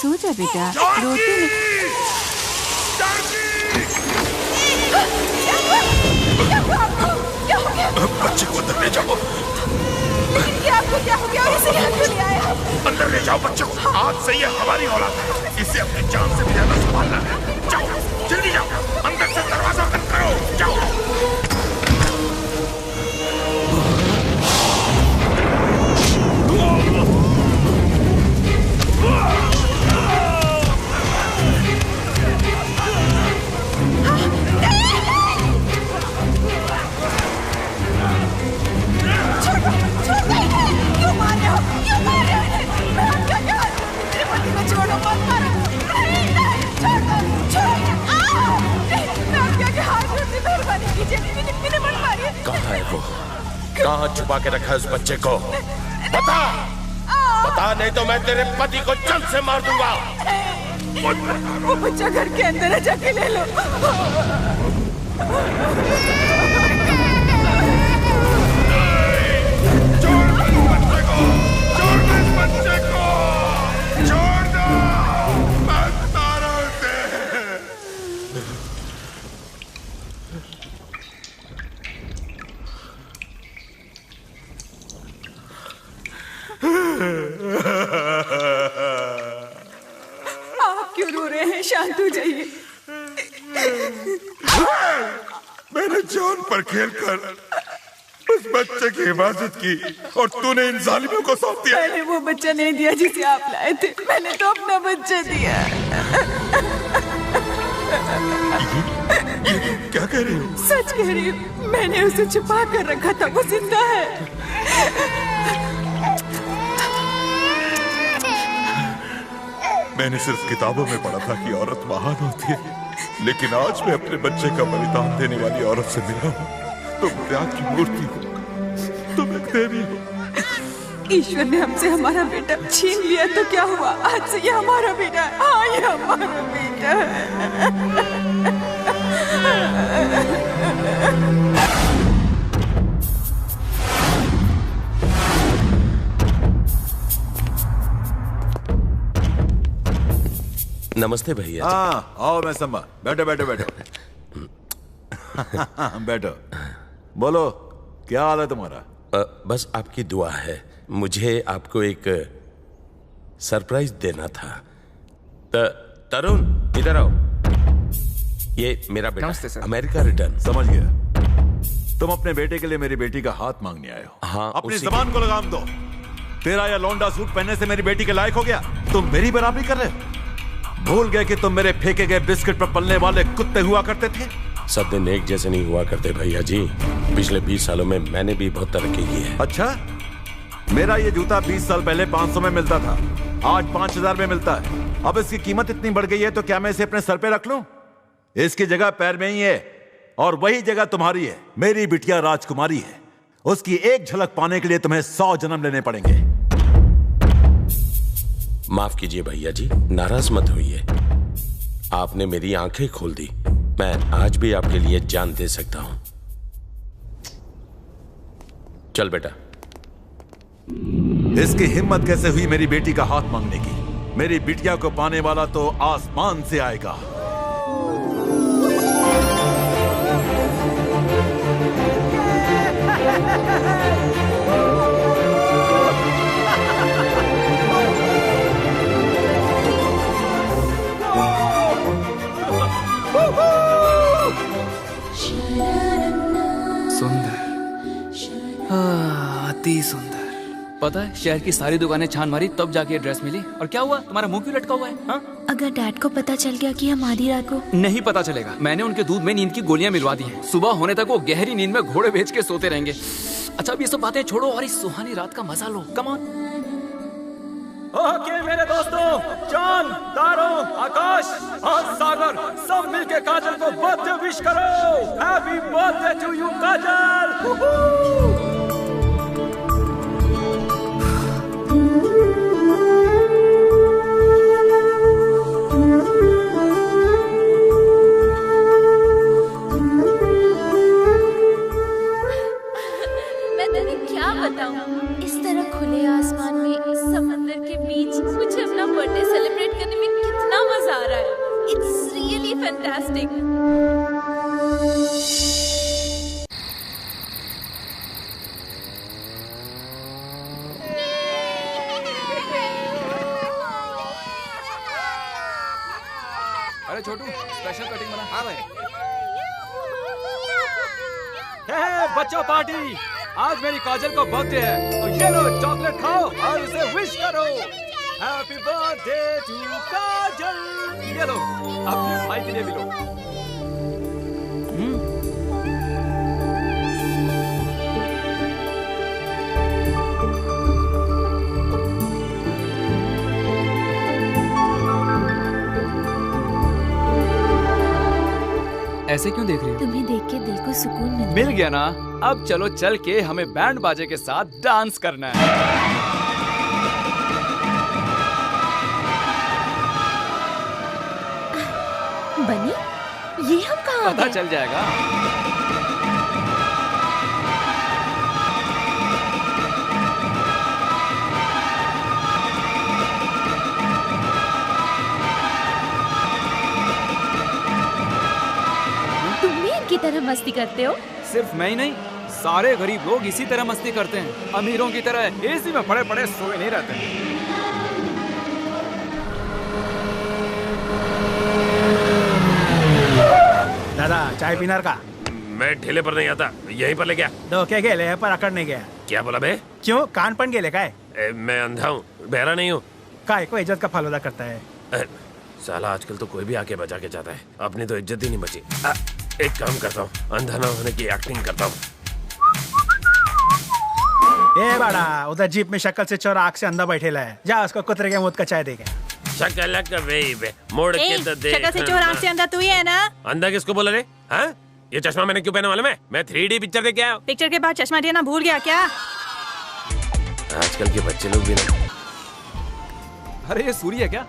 सो जा बेटा, रोते नहीं। बच्चे को अंदर ले जाओ। आपको क्या हो गया? अंदर ले जाओ बच्चों को। आज से ये हमारी औलाद है, इसे अपनी जान से भी ज्यादा संभालना है। जाओ जल्दी जाओ, अंदर से दरवाजा बंद करो, जाओ। कहाँ है वो? कहाँ छुपा के रखा है उस बच्चे को? बता, बता, नहीं तो मैं तेरे पति को जल्द से मार दूंगा। वो बच्चा घर के अंदर है, जाके ले लो। बच्चे को छोड़ दो, मत मारो उसे। आप क्यों रो रहे हैं? शांत हो जाइए। मैंने जान पर खेलकर उस बच्चे की हिफाजत की और तूने इन जालिमों को सौंप दिया। मैंने वो बच्चा नहीं दिया जिसे आप लाए थे, मैंने तो अपना बच्चा दिया। क्या कह रही हो? सच कह रही हूँ, मैंने उसे छुपा कर रखा था, वो जिंदा है। मैंने सिर्फ किताबों में पढ़ा था कि औरत महान होती है, लेकिन आज मैं अपने बच्चे का बलिदान देने वाली औरत से मिला हूँ। तुम त्याग की मूर्ति हो, तुम एक देवी हो। ईश्वर ने हमसे हमारा बेटा छीन लिया तो क्या हुआ? आज से ये हमारा बेटा है। हाँ, ये हमारा बेटा है। नमस्ते भैया। हाँ, आओ मैं सम्मा। बैठो बैठो बैठो। बैठो। बोलो, क्या हाल है तुम्हारा? बस आपकी दुआ है। मुझे आपको एक सरप्राइज देना था। तरुण, इधर आओ। ये मेरा बेटा अमेरिका रिटर्न। समझ गया। तुम अपने बेटे के लिए मेरी बेटी का हाथ मांगने आए हो। हाँ, अपनी जबान को लगाम दो। तेरा यह लौंडा सूट पहनने से मेरी बेटी के लायक हो गया? तुम मेरी बराबरी कर रहे हो? भूल गए कि तुम मेरे फेंके गए बिस्किट पर पलने वाले कुत्ते हुआ करते थे? सब दिन एक जैसे नहीं हुआ करते भैया जी। पिछले 20 सालों में मैंने भी बहुत तरक्की की है। अच्छा, मेरा ये जूता 20 साल पहले 500 में मिलता था, आज 5000 में मिलता है। अब इसकी कीमत इतनी बढ़ गई है तो क्या मैं इसे अपने सर पे रख लूं? इसकी जगह पैर में ही है और वही जगह तुम्हारी है। मेरी बिटिया राजकुमारी है, उसकी एक झलक पाने के लिए तुम्हें 100 जन्म लेने पड़ेंगे। माफ कीजिए भैया जी, नाराज मत होइए। आपने मेरी आंखें खोल दी। मैं आज भी आपके लिए जान दे सकता हूं। चल बेटा। इसकी हिम्मत कैसे हुई मेरी बेटी का हाथ मांगने की? मेरी बिटिया को पाने वाला तो आसमान से आएगा। सुंदर, अति सुंदर। पता है, शहर की सारी दुकानें छान मारी तब जाके ये ड्रेस मिली। और क्या हुआ? तुम्हारा मुंह क्यों लटका हुआ है? हाँ? अगर डैड को पता चल गया कि हम आधी रात को... नहीं पता चलेगा। मैंने उनके दूध में नींद की गोलियां मिलवा दी हैं। सुबह होने तक वो गहरी नींद में घोड़े बेच के सोते रहेंगे। अच्छा, अब ये सब बातें छोड़ो और इस सुहानी रात का मजा लो। Come on. ओके मेरे दोस्तों, चांद, तारों, आकाश और सागर सब मिलके काजल को बर्थडे विश करो। हैप्पी बर्थडे टू यू काजल। मैं तुम्हें क्या बताऊं, इस तरह खुले आसमान में समंदर के बीच मुझे अपना बर्थडे सेलिब्रेट करने में कितना मजा आ रहा है। It's really fantastic. अरे छोटू स्पेशल कटिंग बना। हाँ भाई। बच्चों पार्टी, आज मेरी काजल का बर्थडे है, तो ये लो चॉकलेट खाओ और उसे विश करो। हैप्पी बर्थडे टू काजल। ये लो अपने भाई के लिए भी लो। ऐसे क्यों देख रही हो? तुम्हें देख के दिल को सुकून मिल गया ना। अब चलो चल के हमें बैंड बाजे के साथ डांस करना है। बनी, ये हम कहाँ पता चल जाएगा। की तरह मस्ती करते हो? सिर्फ मैं ही नहीं, सारे गरीब लोग इसी तरह मस्ती करते हैं। अमीरों की तरह एसी में पड़े पड़े सोए नहीं रहते। दादा चाय पीनर का? मैं ठेले पर नहीं आता, यहीं पर ले गया। दो क्या गेले पर अकड़ नहीं गया। क्या बोला बे? क्यों कान पन गेले का है? मैं अंधा हूँ, बहरा नहीं हूँ। काय को इज्जत का फालूदा करता है। साला आजकल तो कोई भी आके बचा के जाता है, अपनी तो इज्जत ही नहीं बची। एक काम करता हूँ, अंधा ना होने की एक्टिंग करता हूँ। ए बड़ा, उधर जीप में शक्ल से चोर आँख से अंधा बैठेला है, जा उसको कुतरे के मुंह का चाय देगा। शक्ल का वे मोड़ के तो दे। शक्ल से चोर आँख से अंधा तू ही है ना? अंधा किसको बोला रे? हाँ? ये चश्मा मैंने क्यों पहना मालूम है? मैं 3D पिक्चर देख के आया हूँ। पिक्चर के बाद चश्मा देना भूल गया क्या? आजकल के बच्चे लोग भी ना। अरे ये सूरी है क्या?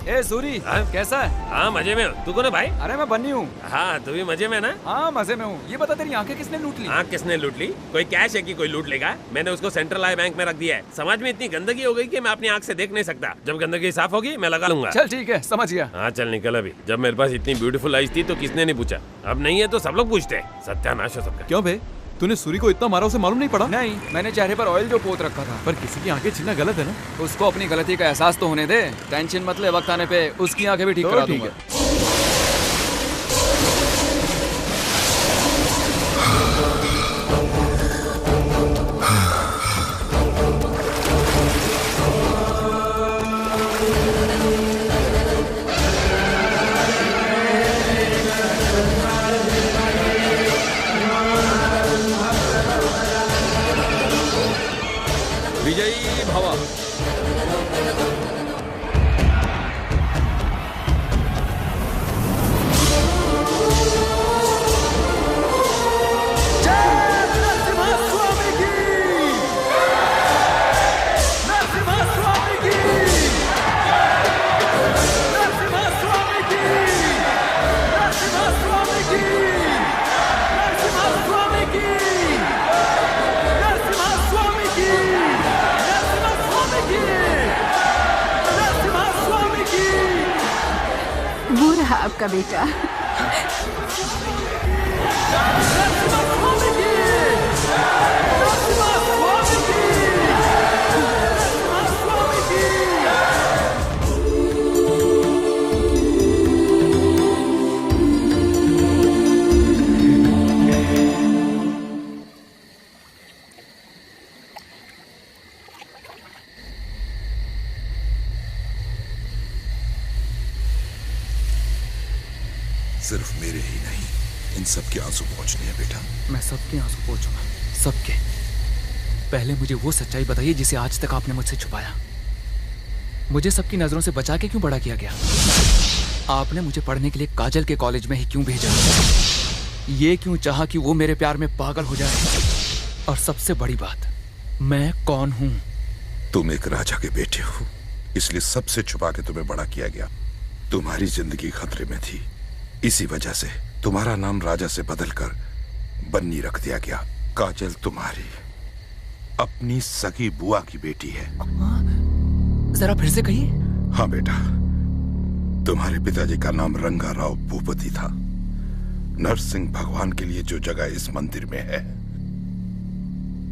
ए सूरी, कैसा है? हाँ मजे में हूँ। तू कौन है भाई? अरे मैं बन्नी हूँ। हाँ तू भी मजे में ना? हाँ मजे में हूँ। ये बता तेरी आंखें किसने लूट ली? आँख किसने लूट ली? कोई कैश है कि कोई लूट लेगा? मैंने उसको सेंट्रल आई बैंक में रख दिया है। समाज में इतनी गंदगी हो गई कि मैं अपनी आँख से देख नहीं सकता। जब गंदगी साफ होगी मैं लगा लूंगा। चल ठीक है, समझ गया। हाँ चल निकल अभी। जब मेरे पास इतनी ब्यूटीफुल आईज थी तो किसने नहीं पूछा, अब नहीं है तो सब लोग पूछते हैं। सत्यानाश हो सबका। क्यों बे, तूने सूरी को इतना मारा उसे मालूम नहीं पड़ा? नहीं, मैंने चेहरे पर ऑयल जो पोत रखा था। पर किसी की आंखें छीनना गलत है ना? उसको अपनी गलती का एहसास तो होने दे। टेंशन मत ले, वक्त आने पे उसकी आंखें भी ठीक करा दूंगा। विजयी भव। वो रहा आपका बेटा। सिर्फ मेरे ही नहीं, इन सबके आंसू पहुंचने हैं बेटा। मैं सबके आंसू पहुंचूंगा, सबके। पहले मुझे वो सच्चाई बताइए जिसे आज तक आपने मुझसे छुपाया। मुझे सबकी नजरों से बचा के क्यों बड़ा किया गया? आपने मुझे पढ़ने के लिए काजल के कॉलेज में ही क्यों भेजा? ये क्यों चाहा कि वो मेरे प्यार में पागल हो जाए? और सबसे बड़ी बात, मैं कौन हूँ? तुम एक राजा के बेटे हो, इसलिए सबसे छुपा के तुम्हें बड़ा किया गया। तुम्हारी जिंदगी खतरे में थी, इसी वजह से तुम्हारा नाम राजा से बदलकर बन्नी रख दिया गया। काजल तुम्हारी अपनी सगी बुआ की बेटी है। जरा फिर से कहिए। हाँ बेटा, तुम्हारे पिताजी का नाम रंगा राव भूपति था। नरसिंह भगवान के लिए जो जगह इस मंदिर में है,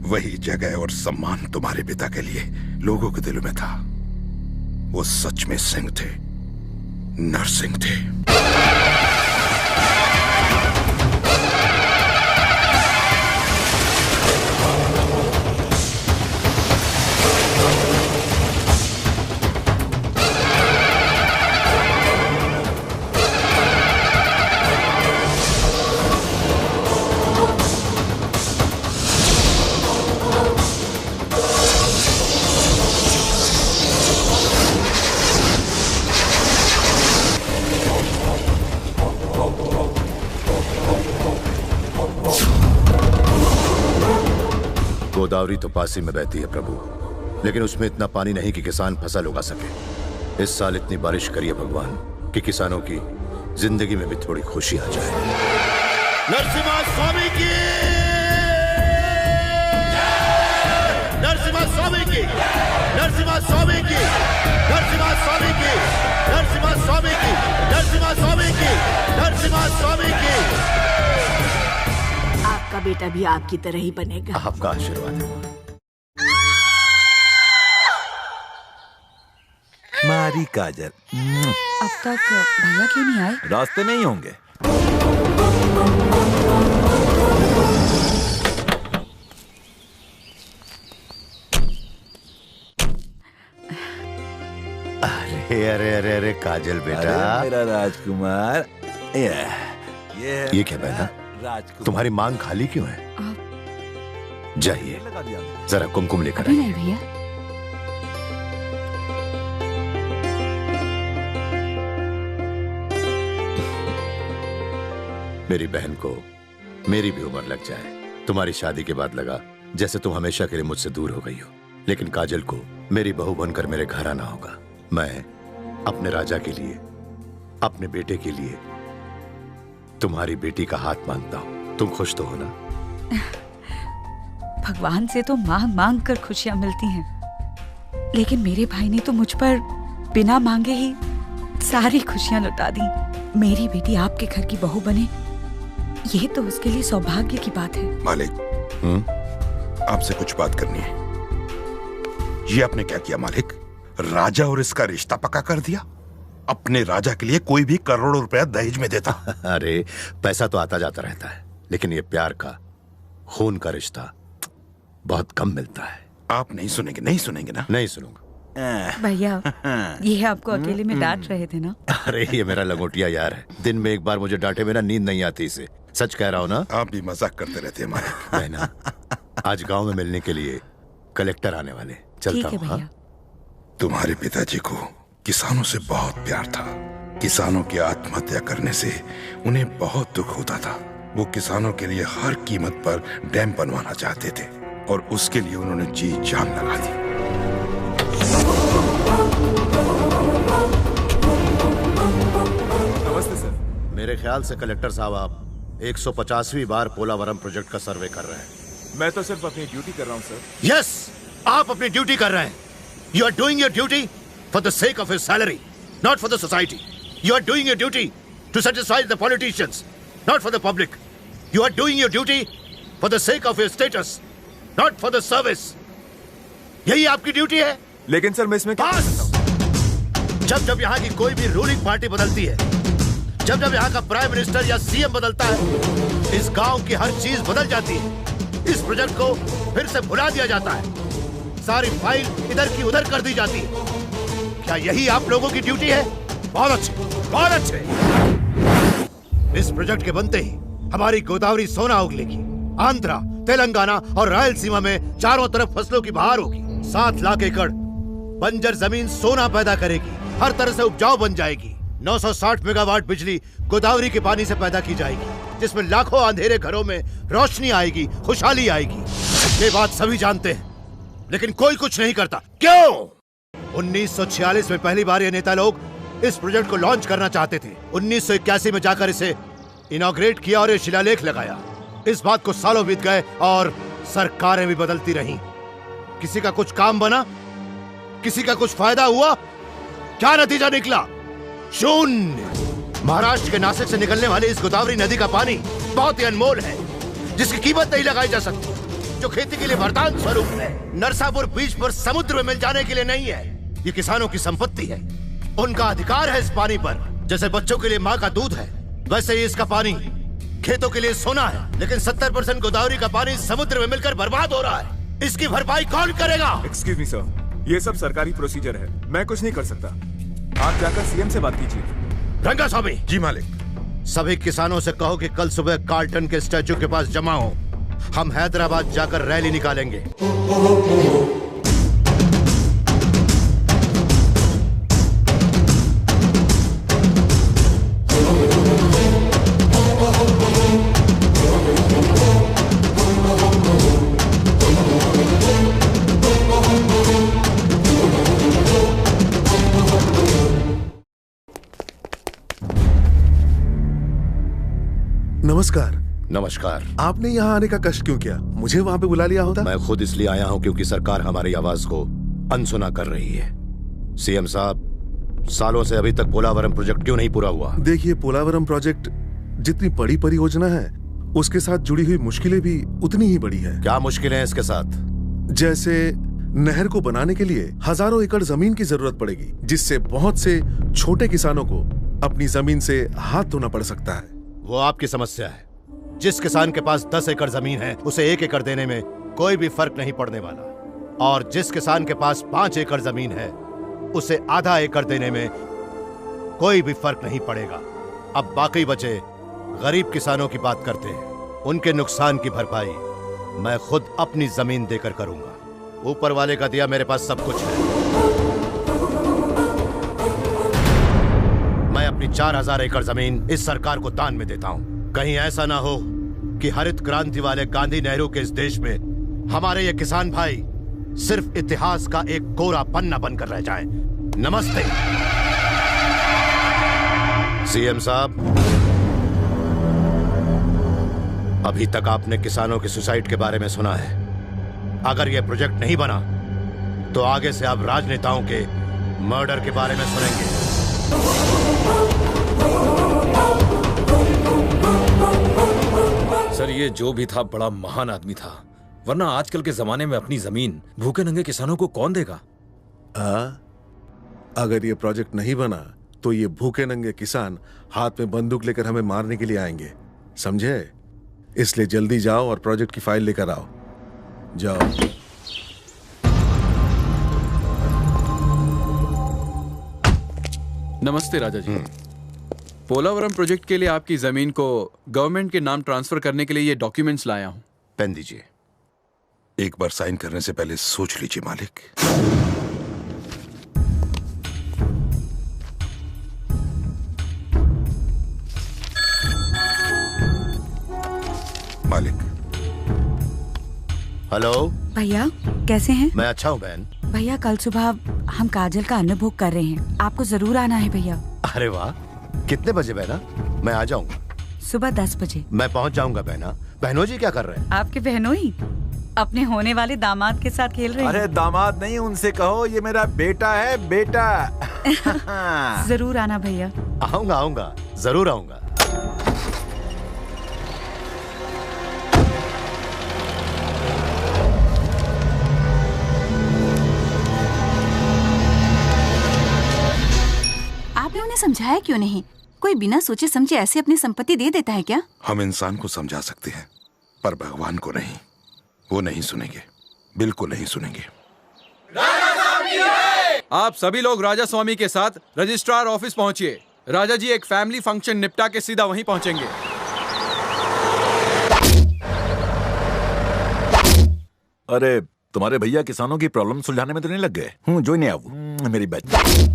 वही जगह और सम्मान तुम्हारे पिता के लिए लोगों के दिलों में था। वो सच में सिंह थे, नरसिंह थे। गोदावरी तो पासी में बहती है प्रभु, लेकिन उसमें इतना पानी नहीं कि किसान फसल उगा सके। इस साल इतनी बारिश करिए भगवान कि किसानों की जिंदगी में भी थोड़ी खुशी आ जाए। नरसिम्हा स्वामी की, नरसिम्हा स्वामी की, नरसिम्हा स्वामी की, नरसिम्हा स्वामी की, नरसिम्हा स्वामी की, नरसिम्हा स्वामी की, नरसिम्हा स्वामी की। आपका बेटा भी आपकी तरह ही बनेगा। आपका आशीर्वाद है। मारी काजल। अब तक भैया क्यों नहीं आए? रास्ते में ही होंगे। अरे अरे अरे अरे काजल बेटा, अरे मेरा राजकुमार। ये क्या बहना, तुम्हारी मांग खाली क्यों है? जाइए जरा कुमकुम लेकर अभी नहीं भैया। मेरी बहन को मेरी भी उम्र लग जाए। तुम्हारी शादी के बाद लगा जैसे तुम हमेशा के लिए मुझसे दूर हो गई हो, लेकिन काजल को मेरी बहू बनकर मेरे घर आना होगा। मैं अपने राजा के लिए, अपने बेटे के लिए तुम्हारी बेटी का हाथ मांगता हूँ। तुम खुश तो हो ना? भगवान से तो मांग मांग कर खुशियां मिलती हैं, लेकिन मेरे भाई ने तो मुझ पर बिना मांगे ही सारी खुशियां लुटा दी। मेरी बेटी आपके घर की बहू बने, ये तो उसके लिए सौभाग्य की बात है। मालिक, आपसे कुछ बात करनी है। ये आपने क्या किया मालिक? राजा और इसका रिश्ता पक्का कर दिया। अपने राजा के लिए कोई भी करोड़ों रुपया दहेज में देता। अरे पैसा तो आता जाता रहता है, लेकिन ये प्यार का, खून का रिश्ता बहुत कम मिलता है। आप नहीं सुनेंगे? नहीं सुनेंगे ना? नहीं सुनूंगा। भैया, ये आपको अकेले में डांट रहे थे ना? अरे ये मेरा लंगोटिया यार है, दिन में एक बार मुझे डांटे बिना नींद नहीं आती इसे। सच कह रहा हूँ ना? आप भी मजाक करते रहते हैं मालिक। ना, आज गांव में मिलने के लिए कलेक्टर आने वाले, चलता हूँ। हाँ? तुम्हारे पिताजी को किसानों से बहुत प्यार था। किसानों की आत्महत्या करने से उन्हें बहुत दुख होता था। वो किसानों के लिए हर कीमत पर डैम बनवाना चाहते थे और उसके लिए उन्होंने जी जान लगा दी। नमस्ते सर। मेरे ख्याल से कलेक्टर साहब आप 150वीं बार पोलावरम प्रोजेक्ट का सर्वे कर रहे हैं। मैं तो सिर्फ अपनी ड्यूटी कर रहा हूँ सर। यस, आप अपनी ड्यूटी कर रहे हैं। You are doing your duty for the sake of his salary, not for the society. You are doing your duty to satisfy the politicians, not for the public. You are doing your duty for the sake of your status, not for the service. यही आपकी duty है। लेकिन sir मैं इसमें क्या कर सकता हूं? जब जब यहाँ की कोई भी रूलिंग पार्टी बदलती है, जब जब यहाँ का प्राइम मिनिस्टर या सीएम बदलता है, इस गांव की हर चीज बदल जाती है। इस प्रोजेक्ट को फिर से भुला दिया जाता है। सारी फाइल इधर की उधर कर दी जाती है। क्या यही आप लोगों की ड्यूटी है? बहुत अच्छे, बहुत अच्छे। इस प्रोजेक्ट के बनते ही हमारी गोदावरी सोना उगलेगी। आंध्रा, तेलंगाना और रायलसीमा में चारों तरफ फसलों की बहार होगी। 7 लाख एकड़ बंजर जमीन सोना पैदा करेगी, हर तरह से उपजाऊ बन जाएगी। 960 मेगावाट बिजली गोदावरी के पानी से पैदा की जाएगी, जिसमें लाखों अंधेरे घरों में रोशनी आएगी, खुशहाली आएगी। ये बात सभी जानते हैं, लेकिन कोई कुछ नहीं करता। क्यों? 1946 में पहली बार ये नेता लोग इस प्रोजेक्ट को लॉन्च करना चाहते थे। 1981 में जाकर इसे इनॉग्रेट किया और ये शिलालेख लगाया। इस बात को सालों बीत गए और सरकारें भी बदलती रहीं। किसी का कुछ काम बना? किसी का कुछ फायदा हुआ? क्या नतीजा निकला? शून्य। महाराष्ट्र के नासिक से निकलने वाली इस गोदावरी नदी का पानी बहुत ही अनमोल है, जिसकी कीमत नहीं लगाई जा सकती, जो खेती के लिए वरदान स्वरूप है। नरसापुर बीच पर समुद्र में मिल जाने के लिए नहीं है। ये किसानों की संपत्ति है, उनका अधिकार है इस पानी पर। जैसे बच्चों के लिए माँ का दूध है, वैसे ही इसका पानी खेतों के लिए सोना है। लेकिन 70% गोदावरी का पानी समुद्र में मिलकर बर्बाद हो रहा है। इसकी भरपाई कौन करेगा? एक्सक्यूज मी सर, ये सब सरकारी प्रोसीजर है, मैं कुछ नहीं कर सकता। आप जाकर सीएम से बात कीजिए। रंगास्वामी। जी मालिक। सभी किसानों से कहो कि कल सुबह कार्लटन के स्टैचू के पास जमा हो। हम हैदराबाद जाकर रैली निकालेंगे। नमस्कार। नमस्कार। आपने यहाँ आने का कष्ट क्यों किया? मुझे वहाँ पे बुला लिया होता। मैं खुद इसलिए आया हूँ क्योंकि सरकार हमारी आवाज को अनसुना कर रही है। सीएम साहब, सालों से अभी तक पोलावरम प्रोजेक्ट क्यों नहीं पूरा हुआ? देखिए, पोलावरम प्रोजेक्ट जितनी बड़ी परियोजना है, उसके साथ जुड़ी हुई मुश्किलें भी उतनी ही बड़ी है। क्या मुश्किलें हैं इसके साथ? जैसे नहर को बनाने के लिए हजारों एकड़ जमीन की जरूरत पड़ेगी, जिससे बहुत से छोटे किसानों को अपनी जमीन से हाथ धोना पड़ सकता है। वो आपकी समस्या है। जिस किसान के पास 10 एकड़ जमीन है, उसे 1 एकड़ देने में कोई भी फर्क नहीं पड़ने वाला, और जिस किसान के पास 5 एकड़ जमीन है, उसे आधा एकड़ देने में कोई भी फर्क नहीं पड़ेगा। अब बाकी बचे गरीब किसानों की बात करते हैं। उनके नुकसान की भरपाई मैं खुद अपनी जमीन देकर करूंगा। ऊपर वाले का दिया मेरे पास सब कुछ है। मैं अपनी 4000 एकड़ जमीन इस सरकार को दान में देता हूं। कहीं ऐसा ना हो कि हरित क्रांति वाले गांधी नेहरू के इस देश में हमारे ये किसान भाई सिर्फ इतिहास का एक कोरा पन्ना बनकर रह जाएं। नमस्ते। सीएम साहब, अभी तक आपने किसानों की सुसाइड के बारे में सुना है। अगर यह प्रोजेक्ट नहीं बना तो आगे से आप राजनेताओं के मर्डर के बारे में सुनेंगे। सर, ये जो भी था बड़ा महान आदमी था, वरना आजकल के जमाने में अपनी जमीन भूखे नंगे किसानों को कौन देगा? अगर ये प्रोजेक्ट नहीं बना तो ये भूखे नंगे किसान हाथ में बंदूक लेकर हमें मारने के लिए आएंगे, समझे? इसलिए जल्दी जाओ और प्रोजेक्ट की फाइल लेकर आओ। जाओ। नमस्ते राजा जी। पोलावरम प्रोजेक्ट के लिए आपकी जमीन को गवर्नमेंट के नाम ट्रांसफर करने के लिए ये डॉक्यूमेंट्स लाया हूं। पेन दीजिए। एक बार साइन करने से पहले सोच लीजिए मालिक। मालिक। हेलो भैया, कैसे हैं? मैं अच्छा हूँ बहन। भैया, कल सुबह हम काजल का अन्नभोग कर रहे हैं, आपको जरूर आना है भैया। अरे वाह, कितने बजे बहना? मैं आ जाऊंगा। सुबह 10 बजे। मैं पहुंच जाऊंगा बहना। बहनोजी क्या कर रहे हैं? आपके बहनोई अपने होने वाले दामाद के साथ खेल रहे हैं। अरे दामाद नहीं, उनसे कहो ये मेरा बेटा है, बेटा। जरूर आना भैया। आऊंगा आऊंगा, जरूर आऊंगा। आपने उन्हें समझाया क्यों नहीं? कोई बिना सोचे समझे ऐसे अपनी संपत्ति दे देता है क्या? हम इंसान को समझा सकते हैं, पर भगवान को नहीं। वो नहीं सुनेंगे, बिल्कुल नहीं सुनेंगे। आप सभी लोग राजा स्वामी के साथ रजिस्ट्रार ऑफिस पहुंचिए। राजा जी एक फैमिली फंक्शन निपटा के सीधा वहीं पहुंचेंगे। अरे तुम्हारे भैया किसानों की प्रॉब्लम सुलझाने में तो नहीं लग गए? जो नहीं आऊ मेरी बच्ची।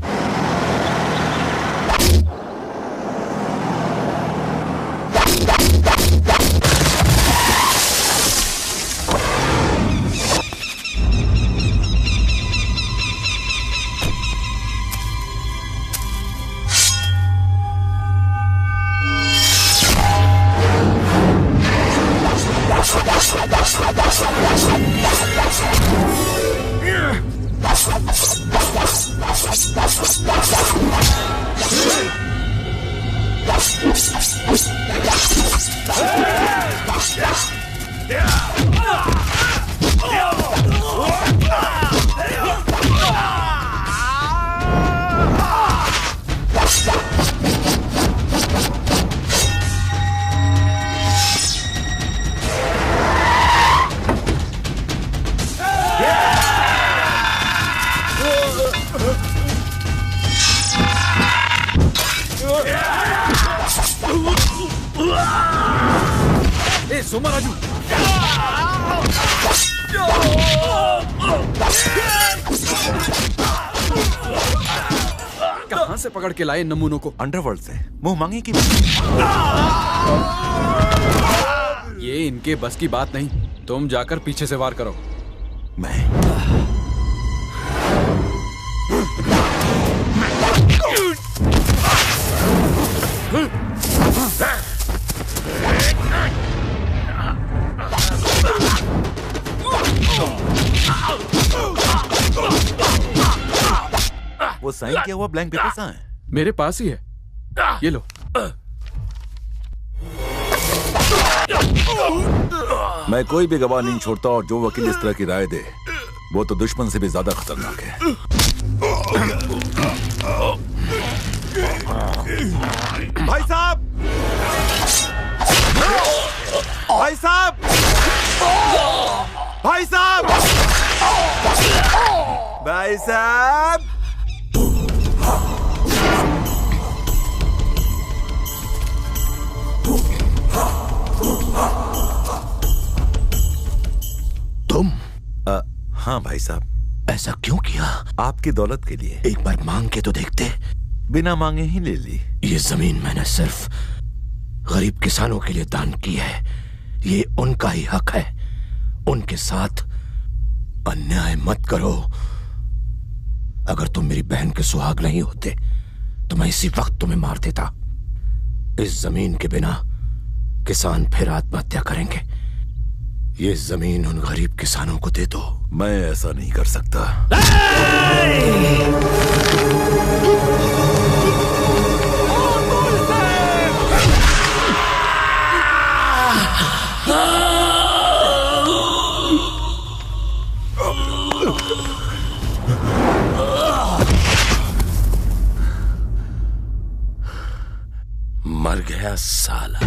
ए सोमा राजू, कहां से पकड़ के लाए नमूनों को? अंडरवर्ल्ड से, मुंह मांगी की। ये इनके बस की बात नहीं, तुम जाकर पीछे से वार करो। मैं वो साइन किया हुआ ब्लैंक पेपर कहाँ है? मेरे पास ही है, ये लो। मैं कोई भी गवाह नहीं छोड़ता, और जो वकील इस तरह की राय दे वो तो दुश्मन से भी ज्यादा खतरनाक है। भाई साहब, भाई साहब, भाई साहब, भाई साहब, तुम? हाँ भाई साहब। ऐसा क्यों किया? आपकी दौलत के लिए। एक बार मांग के तो देखते। बिना मांगे ही ले ली। ये जमीन मैंने सिर्फ गरीब किसानों के लिए दान की है। ये उनका ही हक है। उनके साथ अन्याय मत करो। अगर तुम मेरी बहन के सुहाग नहीं होते तो मैं इसी वक्त तुम्हें मार देता। इस जमीन के बिना किसान फिर आत्महत्या करेंगे। ये जमीन उन गरीब किसानों को दे दो। मैं ऐसा नहीं कर सकता। मर गया साला।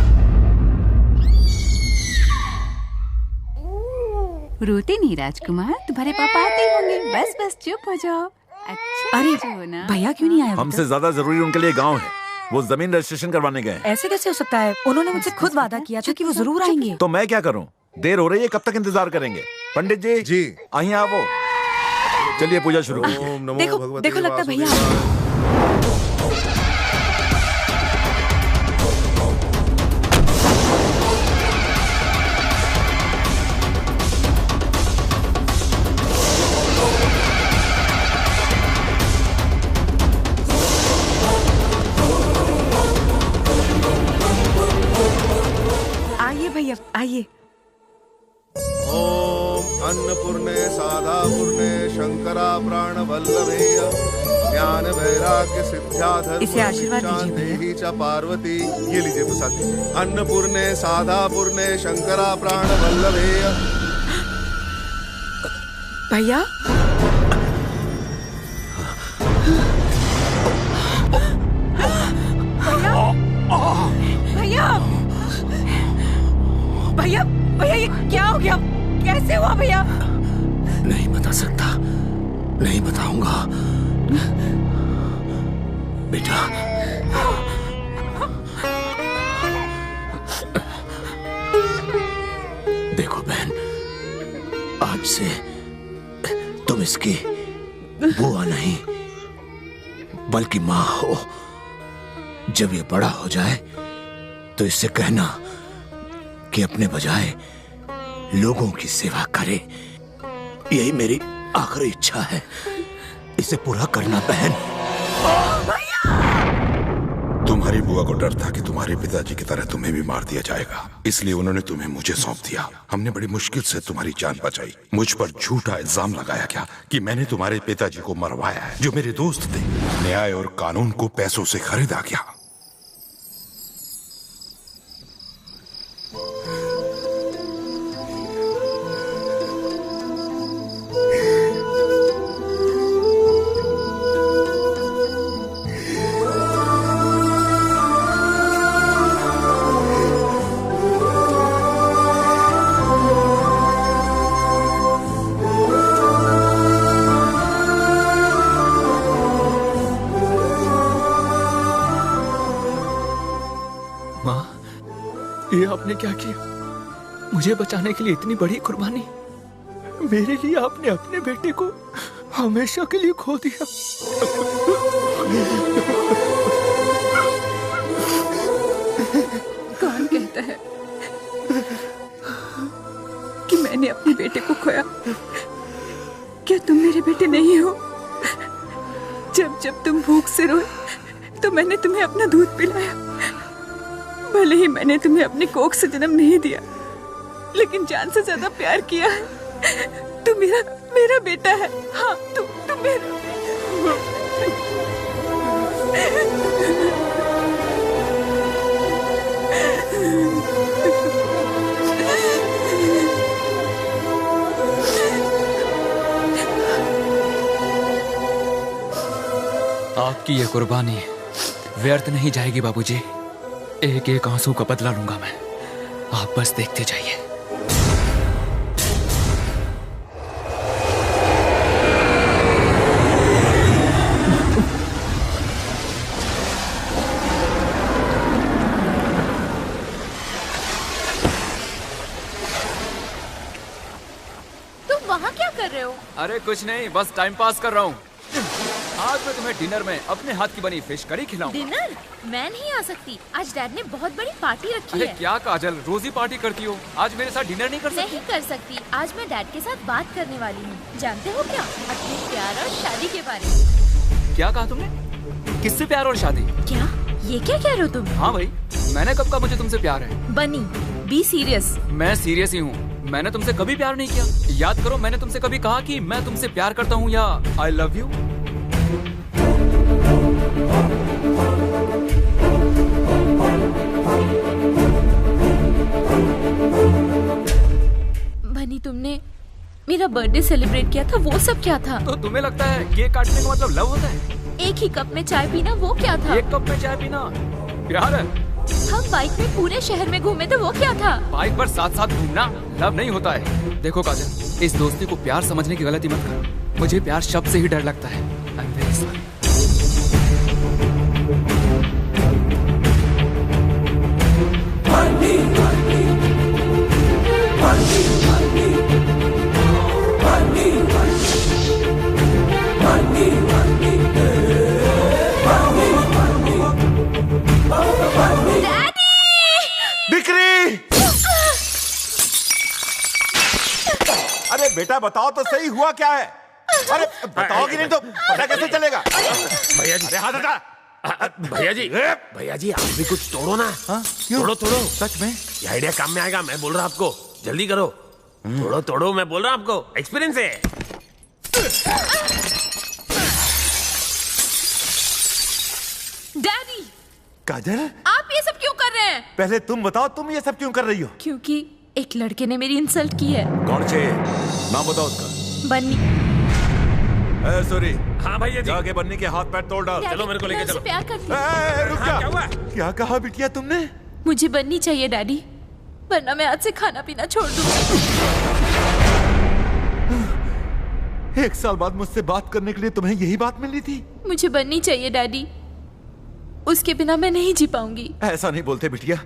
रोते नहीं राजकुमार, तुम्हारे पापा आते ही होंगे। बस बस चुप हो जाओ। अच्छा अरे जो ना। भैया क्यों नहीं आया? हमसे ज्यादा जरूरी उनके लिए गांव है। वो जमीन रजिस्ट्रेशन करवाने गए। ऐसे कैसे हो सकता है? उन्होंने मुझसे खुद वादा किया था कि वो जरूर आएंगे। तो मैं क्या करूं? देर हो रही है, कब तक इंतजार करेंगे? पंडित जी, जी आइए आप। वो चलिए पूजा शुरू कीजिए। ओम नमो देखो भगवते देखो, लगता है भैया वासुदेवाय। आइए भैया आइए। ओम अन्नपूर्णे साधापूर्णे शंकरा प्राण वल्लभेय ज्ञान वैराग्य सिद्ध्याधर्म इसे आशीर्वाद दीजिए भैया। देहि च पार्वती। ये लीजिए प्रसाद लीजिए। अन्नपूर्णे साधापूर्णे शंकरा प्राण वल्लभेय। भैया भैया भैया भैया ये क्या हो गया? कैसे हुआ भैया? नहीं बता सकता, नहीं बताऊंगा बेटा। देखो बहन, आज से तुम इसकी बुआ नहीं बल्कि माँ हो। जब ये बड़ा हो जाए तो इससे कहना कि अपने बजाय लोगों की सेवा करे। यही मेरी आखिरी इच्छा है, इसे पूरा करना बहन। तुम्हारी बुआ को डर था कि तुम्हारे पिताजी की तरह तुम्हें भी मार दिया जाएगा, इसलिए उन्होंने तुम्हें मुझे सौंप दिया। हमने बड़ी मुश्किल से तुम्हारी जान बचाई। मुझ पर झूठा इल्जाम लगाया गया कि मैंने तुम्हारे पिताजी को मरवाया है, जो मेरे दोस्त थे। न्याय और कानून को पैसों से खरीदा गया। ये आपने क्या किया? मुझे बचाने के लिए इतनी बड़ी कुर्बानी। मेरे लिए आपने अपने बेटे को हमेशा के लिए खो दिया। कौन कहता है कि मैंने अपने बेटे को खोया? क्या तुम मेरे बेटे नहीं हो? जब जब तुम भूख से रोए तो मैंने तुम्हें अपना दूध पिलाया। भले ही मैंने तुम्हें अपने कोख से जन्म नहीं दिया, लेकिन जान से ज्यादा प्यार किया है। तू मेरा बेटा है। हाँ, तू मेरा। आपकी ये कुर्बानी व्यर्थ नहीं जाएगी बाबूजी। एक एक आंसू का बदला लूंगा मैं। आप बस देखते जाइए। तुम वहाँ क्या कर रहे हो? अरे कुछ नहीं, बस टाइम पास कर रहा हूँ। आज मैं तुम्हें डिनर में अपने हाथ की बनी फिश करी खिलाऊंगा। डिनर? मैं नहीं आ सकती। आज डैड ने बहुत बड़ी पार्टी रखी अरे है। क्या काजल, रोज ही पार्टी करती हो, आज मेरे साथ डिनर नहीं कर सकती? नहीं कर सकती। आज मैं डैड के साथ बात करने वाली हूँ। जानते हो क्या? अपने प्यार और शादी के बारे में। क्या कहा तुमने? किससे प्यार और शादी? क्या? ये क्या कह रहे हो तुम? हाँ भाई, मैंने कब कहा मुझे तुमसे प्यार है? बनी, बी सीरियस। मैं सीरियस ही हूँ। मैंने तुमसे कभी प्यार नहीं किया। याद करो, मैंने तुमसे कभी कहा कि मैं तुमसे प्यार करता हूँ या आई लव यू? बनी, तुमने मेरा बर्थडे सेलिब्रेट किया था, वो सब क्या था? तो तुम्हें लगता है केक काटने का मतलब लव होता है? एक ही कप में चाय पीना, वो क्या था? एक कप में चाय पीना प्यार है? हम बाइक में पूरे शहर में घूमे थे, वो क्या था? बाइक पर साथ साथ घूमना लव नहीं होता है। देखो काजल, इस दोस्ती को प्यार समझने की गलती मत कर। मुझे प्यार शब्द से ही डर लगता है। आई एम वेरी सॉरी। अरे बेटा बताओ तो सही हुआ क्या है? अरे बताओगी नहीं तो पता कैसे चलेगा? भैया जी, अरे हाथ हटा। भैया जी आप भी कुछ तोड़ो ना। तोड़ो सच में ये आइडिया काम में आएगा। मैं बोल रहा आपको, जल्दी करो। तोड़ो मैं बोल रहा हूँ आपको, एक्सपीरियंस है। डैडी, काजल, आप ये सब क्यों कर रहे हैं? पहले तुम बताओ, तुम ये सब क्यों कर रही हो? क्योंकि एक लड़के ने मेरी इंसल्ट की है। कौन से? नाम बताओ उसका। बन्नी। सॉरी। हाँ भैया जी। जाके बन्नी के हाथ पैर तोड़ डाल। चलो मेरे को लेके चलो। प्यार करती हूँ। रुक जा। क्या हुआ? क्या कहा बिटिया तुमने? मुझे बन्नी चाहिए डैडी, वरना मैं आज से खाना पीना छोड़ दूँ। 1 साल बाद मुझसे बात करने के लिए तुम्हें यही बात मिली थी? मुझे बन्नी चाहिए डैडी, उसके बिना मैं नहीं जी पाऊंगी। ऐसा नहीं बोलते बिटिया।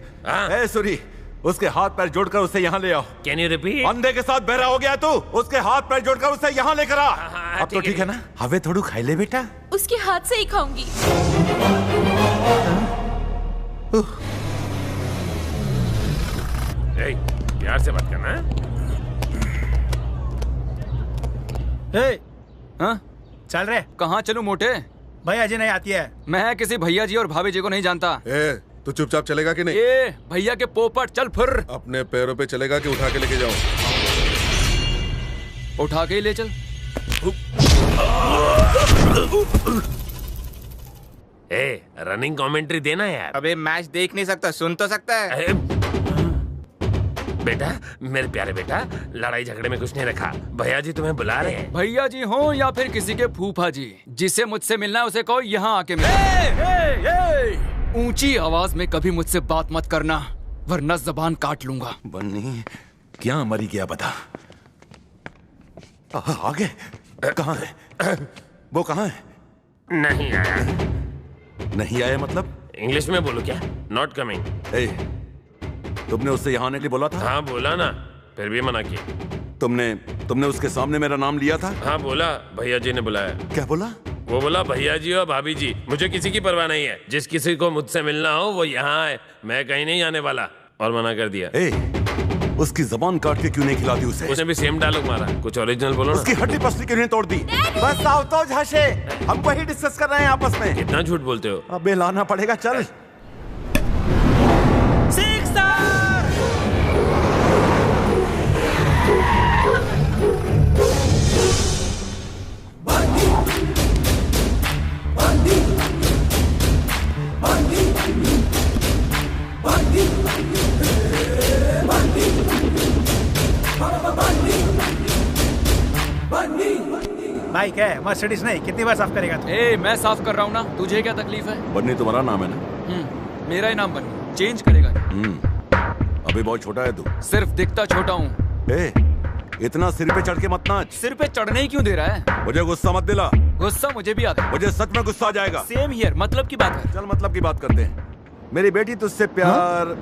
सॉरी, उसके हाथ पैर जोड़कर उसे यहाँ ले आओ। Can you repeat? अंधे के साथ बहरा हो गया तू। उसके हाथ पैर जोड़कर उसे यहाँ लेकर आ। अब तो ठीक है ना? हवे थोड़ू खाई ले बेटा। उसके हाथ से ही खाऊंगी। प्यार से बात करना है। हाँ? चल रहे? कहाँ चलूं मोटे? भैया जी नहीं आती है। मैं किसी भैया जी और भाभी जी को नहीं जानता। तू चुपचाप चलेगा कि नहीं? भैया के पोपट, चल फिर। अपने पैरों पे चलेगा कि उठा के लेके जाऊं? उठा के ही ले चल। रनिंग कमेंट्री देना यार। अबे मैच देख नहीं सकता, सुन तो सकता है। बेटा, मेरे प्यारे बेटा, लड़ाई झगड़े में कुछ नहीं रखा। भैया जी तुम्हें बुला रहे हैं। भैया जी हो या फिर किसी के फूफा जी, जिसे मुझसे मिलना है उसे कहो यहाँ आके मिलो। ऊंची आवाज में कभी मुझसे बात मत करना, वरना जबान काट लूंगा। बन्नी क्या मरी गया बता। आगे कहाँ है? वो कहाँ है? नहीं आया। नहीं आया मतलब? इंग्लिश में बोलो क्या? Not coming. तुमने उससे यहाँ आने के लिए बोला था? हाँ बोला ना, फिर भी मना किया। तुमने उसके सामने मेरा नाम लिया था? हाँ बोला, भैया जी ने बुलाया। क्या बोला? वो बोला भैया जी और भाभी जी, मुझे किसी की परवाह नहीं है, जिस किसी को मुझसे मिलना हो वो यहाँ आए, मैं कहीं नहीं आने वाला, और मना कर दिया। उसकी जबान काट के क्यों नहीं खिलाती उसे? उसने भी सेम डायलॉग मारा, कुछ ओरिजिनल बोलो ना। उसकी हड्डी पसली क्यों नहीं तोड़ दी? बस आओ तो झांसे, हम वही डिस्कस कर रहे हैं आपस में। कितना झूठ बोलते हो? अबे लाना पड़ेगा, चल। भाई क्या है, मर्सिडीज नहीं, कितनी बार साफ करेगा तू? मैं साफ कर रहा हूँ ना, तुझे क्या तकलीफ है? बन्नी तुम्हारा नाम है ना? मेरा ही नाम बन्नी, चेंज करेगा? अभी बहुत छोटा है तू। सिर्फ दिखता छोटा हूँ। इतना सिर पे चढ़ के मत नाच। सिर पे चढ़ने ही क्यों दे रहा है? मुझे गुस्सा मत दिला। गुस्सा मुझे भी आता है। मुझे सच में गुस्सा आ जाएगा। सेम हियर, मतलब की बात कर। चल मतलब की बात करते हैं। मेरी बेटी तुझसे प्यार,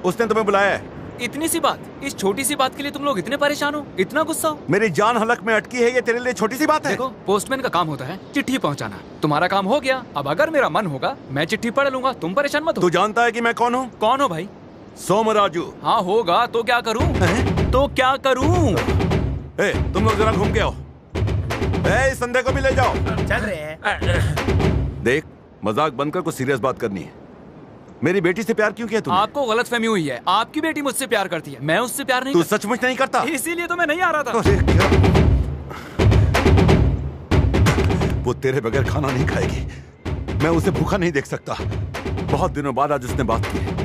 उसने तुम्हें बुलाया है। इतनी सी बात, इस छोटी सी बात के लिए तुम लोग इतने परेशान हो, इतना गुस्सा हो? मेरी जान हलक में अटकी है, ये तेरे लिए छोटी सी बात है? देखो, पोस्टमैन का काम होता है चिट्ठी पहुंचाना, तुम्हारा काम हो गया। अब अगर मेरा मन होगा मैं चिट्ठी पढ़ लूंगा, तुम परेशान मत हो। तू जानता है कि मैं कौन हूँ? कौन हो भाई? सोमराजू। हाँ होगा, तो क्या करूँ? तो क्या करूँ? तुम लोग जरा घूम के आओ। इस संध्या को भी ले जाओ। चल रहे। देख, मजाक बंद कर, कुछ सीरियस बात करनी है। मेरी बेटी से प्यार क्यों किया तूने? आपको गलतफहमी हुई है, आपकी बेटी मुझसे प्यार करती है, मैं उससे प्यार नहीं। तू सचमुच नहीं करता? इसीलिए तो मैं नहीं आ रहा था। वो तेरे बगैर खाना नहीं खाएगी, मैं उसे भूखा नहीं देख सकता। बहुत दिनों बाद आज उसने बात की है,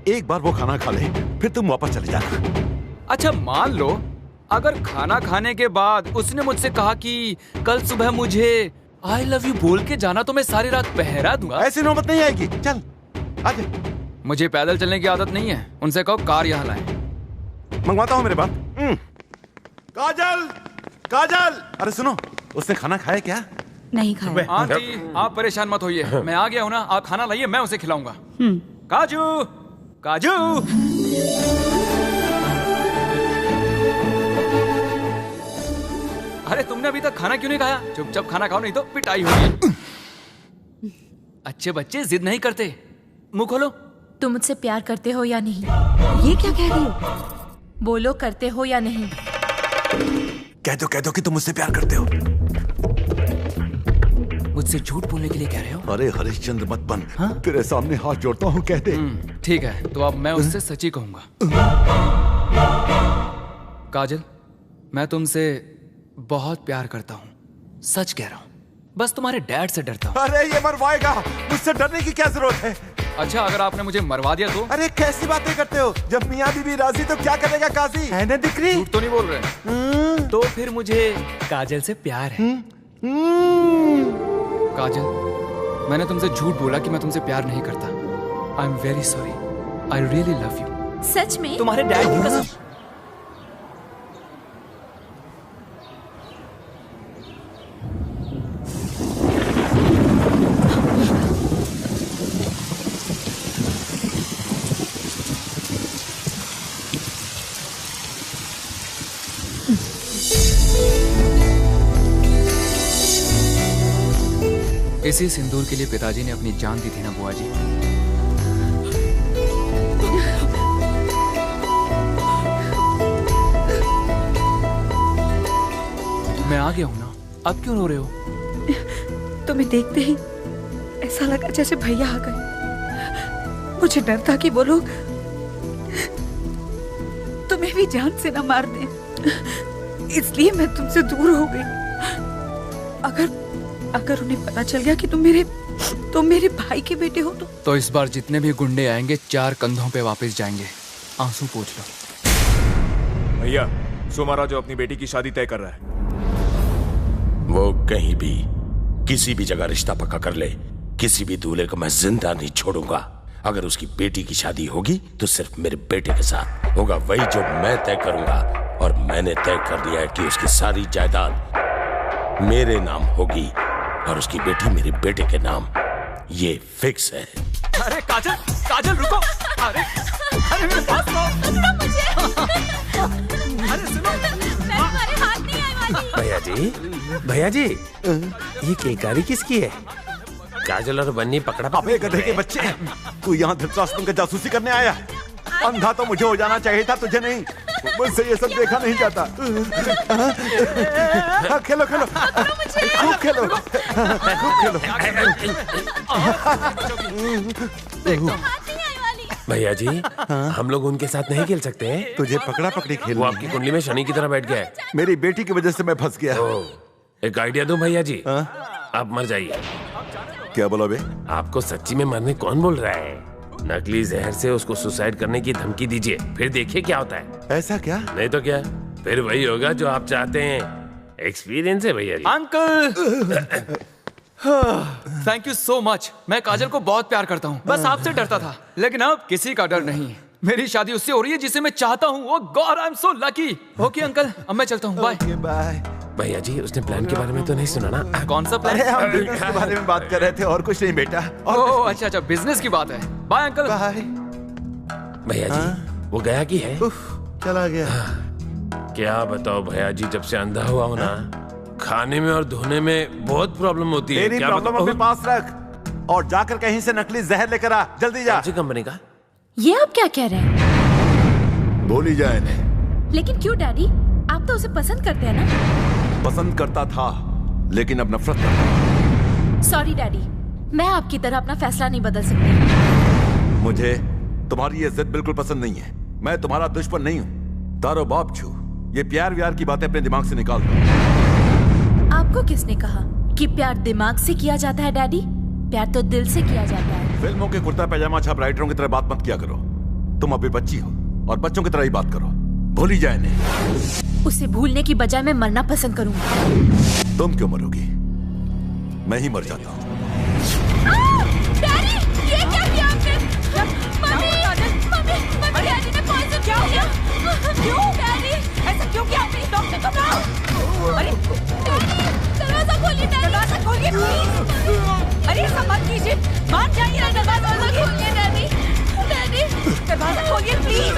एक बार वो खाना खा ले, फिर तुम वापस चले जाना। अच्छा मान लो अगर खाना खाने के बाद उसने मुझसे कहा कि कल सुबह मुझे आई लव यू बोल के जाना, तो मैं सारी रात पहरा दूंगा। ऐसी नौबत नहीं आएगी, चल आजा। मुझे पैदल चलने की आदत नहीं है, उनसे कहो कार यहाँ लाएं। मंगवाता हूँ मेरे बाप। काजल, काजल, अरे सुनो, उसने खाना खाया क्या? नहीं खाया। आंटी आप परेशान मत होइए, मैं आ गया हूँ ना, आप खाना लाइए, मैं उसे खिलाऊंगा। काजू, काजू। अरे तुमने अभी तक खाना क्यों नहीं खाया? चुपचाप खाना खाओ, नहीं तो पिटाई होगी। अच्छे बच्चे जिद नहीं करते, मुंह खोलो। तुम मुझसे प्यार करते हो या नहीं? ये क्या कह रही हो? बोलो, करते हो या नहीं? कह दो कि तुम मुझसे प्यार करते हो। मुझसे झूठ बोलने के लिए कह रहे हो? अरे हरिश्चंद्र मत बन, तेरे सामने हाथ जोड़ता हूँ, कह दे। ठीक है, तो अब मैं उससे सच ही कहूंगा। काजल, मैं तुमसे बहुत प्यार करता हूँ, सच कह रहा हूँ, बस तुम्हारे डैड से डरता हूँ। अरे ये मरवाएगा, मुझसे डरने की क्या जरूरत है? अच्छा अगर आपने मुझे मरवा दिया तो? अरे कैसी बातें करते हो, जब मियाँ बीवी राजी तो क्या करेगा काजी? है ना दिक्री? झूठ तो नहीं बोल रहे? तो फिर मुझे काजल से प्यार है। काजल, मैंने तुमसे झूठ बोला कि मैं तुमसे प्यार नहीं करता। I am very sorry, I really love you. सच में? तुम्हारे डैड की कसम। इसी सिंदूर के लिए पिताजी ने अपनी जान दी थी ना बुआ जी। मैं आ गया हूं ना, अब क्यों रो रहे हो? तुम्हें देखते ही ऐसा लगा जैसे भैया आ गए। मुझे डर था कि वो लोग तुम्हें भी जान से न मार दें, इसलिए मैं तुमसे दूर हो गई। अगर उन्हें पता चल गया कि तुम मेरे भाई के बेटे हो तो इस बार जितने भी गुंडे आएंगे 4 कंधों पे वापस जाएंगे। आंसू पोंछ लो। भैया, सोमारा जो अपनी बेटी की शादी तय कर रहा है। वो कहीं भी किसी भी जगह रिश्ता पक्का कर ले, किसी भी दूल्हे को मैं जिंदा नहीं छोड़ूंगा। अगर उसकी बेटी की शादी होगी तो सिर्फ मेरे बेटे के साथ होगा, वही जो मैं तय करूंगा। और मैंने तय कर दिया है कि उसकी सारी जायदाद मेरे नाम होगी और उसकी बेटी मेरे बेटे के नाम। ये फिक्स है। अरे काजल रुको। अरे जी, भैया जी, ये केकारी किसकी है? काजल और बन्नी पकड़ा। अबे गधे के बच्चे, तू यहाँ धृतराष्ट्र का जासूसी करने आया? अंधा तो मुझे हो जाना चाहिए था, तुझे नहीं। मुझसे ये सब देखा नहीं जाता। खेलो खेलो, खूब खेलो, खूब खेलो। भैया जी, हम लोग उनके साथ नहीं खेल सकते हैं? तुझे पकड़ा पकड़ी खेल। वो आपकी कुंडली में शनि की तरह बैठ गया है। मेरी बेटी की वजह से मैं फंस गया। एक आइडिया दूं भैया जी? आप मर जाइए। क्या बोला बे? आपको सच्ची में मरने कौन बोल रहा है? नकली जहर से उसको सुसाइड करने की धमकी दीजिए, फिर देखिए क्या होता है। ऐसा क्या? नहीं तो क्या, फिर वही होगा जो आप चाहते हैं। एक्सपीरियंस है भैया जी। Uncle thank you so much. मैं काजल को बहुत प्यार करता हूँ, बस आपसे डरता था, लेकिन अब किसी का डर नहीं। मेरी शादी उससे हो रही है जिसे मैं चाहता हूँ। Oh God, I am so lucky. Okay uncle, अब मैं चलता हूँ। Bye bye. भैया जी, उसने प्लान के बारे में तो नहीं सुना ना? कौन सा प्लान? अरे हम बिजनेस के बारे में बात कर रहे थे और कुछ नहीं बेटा। ओह अच्छा अच्छा, बिजनेस की बात है। Bye uncle. बाय। भैया जी, वो गया की है? चला गया। क्या बताओ भैया जी, जब से अंधा हुआ हूं ना, खाने में और धोने में बहुत प्रॉब्लम होती है। तेरी प्रॉब्लम अपने पास रख और जाकर कहीं से नकली जहर लेकर आ, जल्दी जा। कौन सी कंपनी का? ये आप क्या कह रहे हैं? बोली जाए इन्हें। लेकिन क्यों डैडी, आप तो उसे पसंद करते हैं ना? पसंद करता था, लेकिन अब नफरत करता। सॉरी डैडी, मैं आपकी तरह अपना फैसला नहीं बदल सकती। मुझे तुम्हारी ये जिद बिल्कुल पसंद नहीं है। मैं तुम्हारा दुश्मन नहीं हूँ। तारो बाप छू, ये प्यार व्यार की बातें अपने दिमाग से निकाल दो। आपको किसने कहा कि प्यार दिमाग से किया जाता है डैडी? प्यार तो दिल से किया जाता है। फिल्मों के कुर्ता पैजामा छाप राइटरों की तरह बात मत किया करो। तुम अभी बच्ची हो और बच्चों की तरह ही बात करो। भूली जाए नहीं। उसे भूलने की बजाय मैं मरना पसंद करूंगा। तुम क्यों मरोगी? मैं ही मर जाता हूँ। डैडी, ये क्या किया आपने? मम्मी, डैडी ने पॉइजन किया। क्यों डैडी? ऐसा क्यों किया आपने? डॉक्टर को बुलाओ। अरे दरवाजा खोलिए डैडी। दरवाजा खोलिए प्लीज। अरे ऐसा मत कीजिए, मान जाइए। दरवाजा खोलिए डैडी। डैडी दरवाजा खोलिए प्लीज।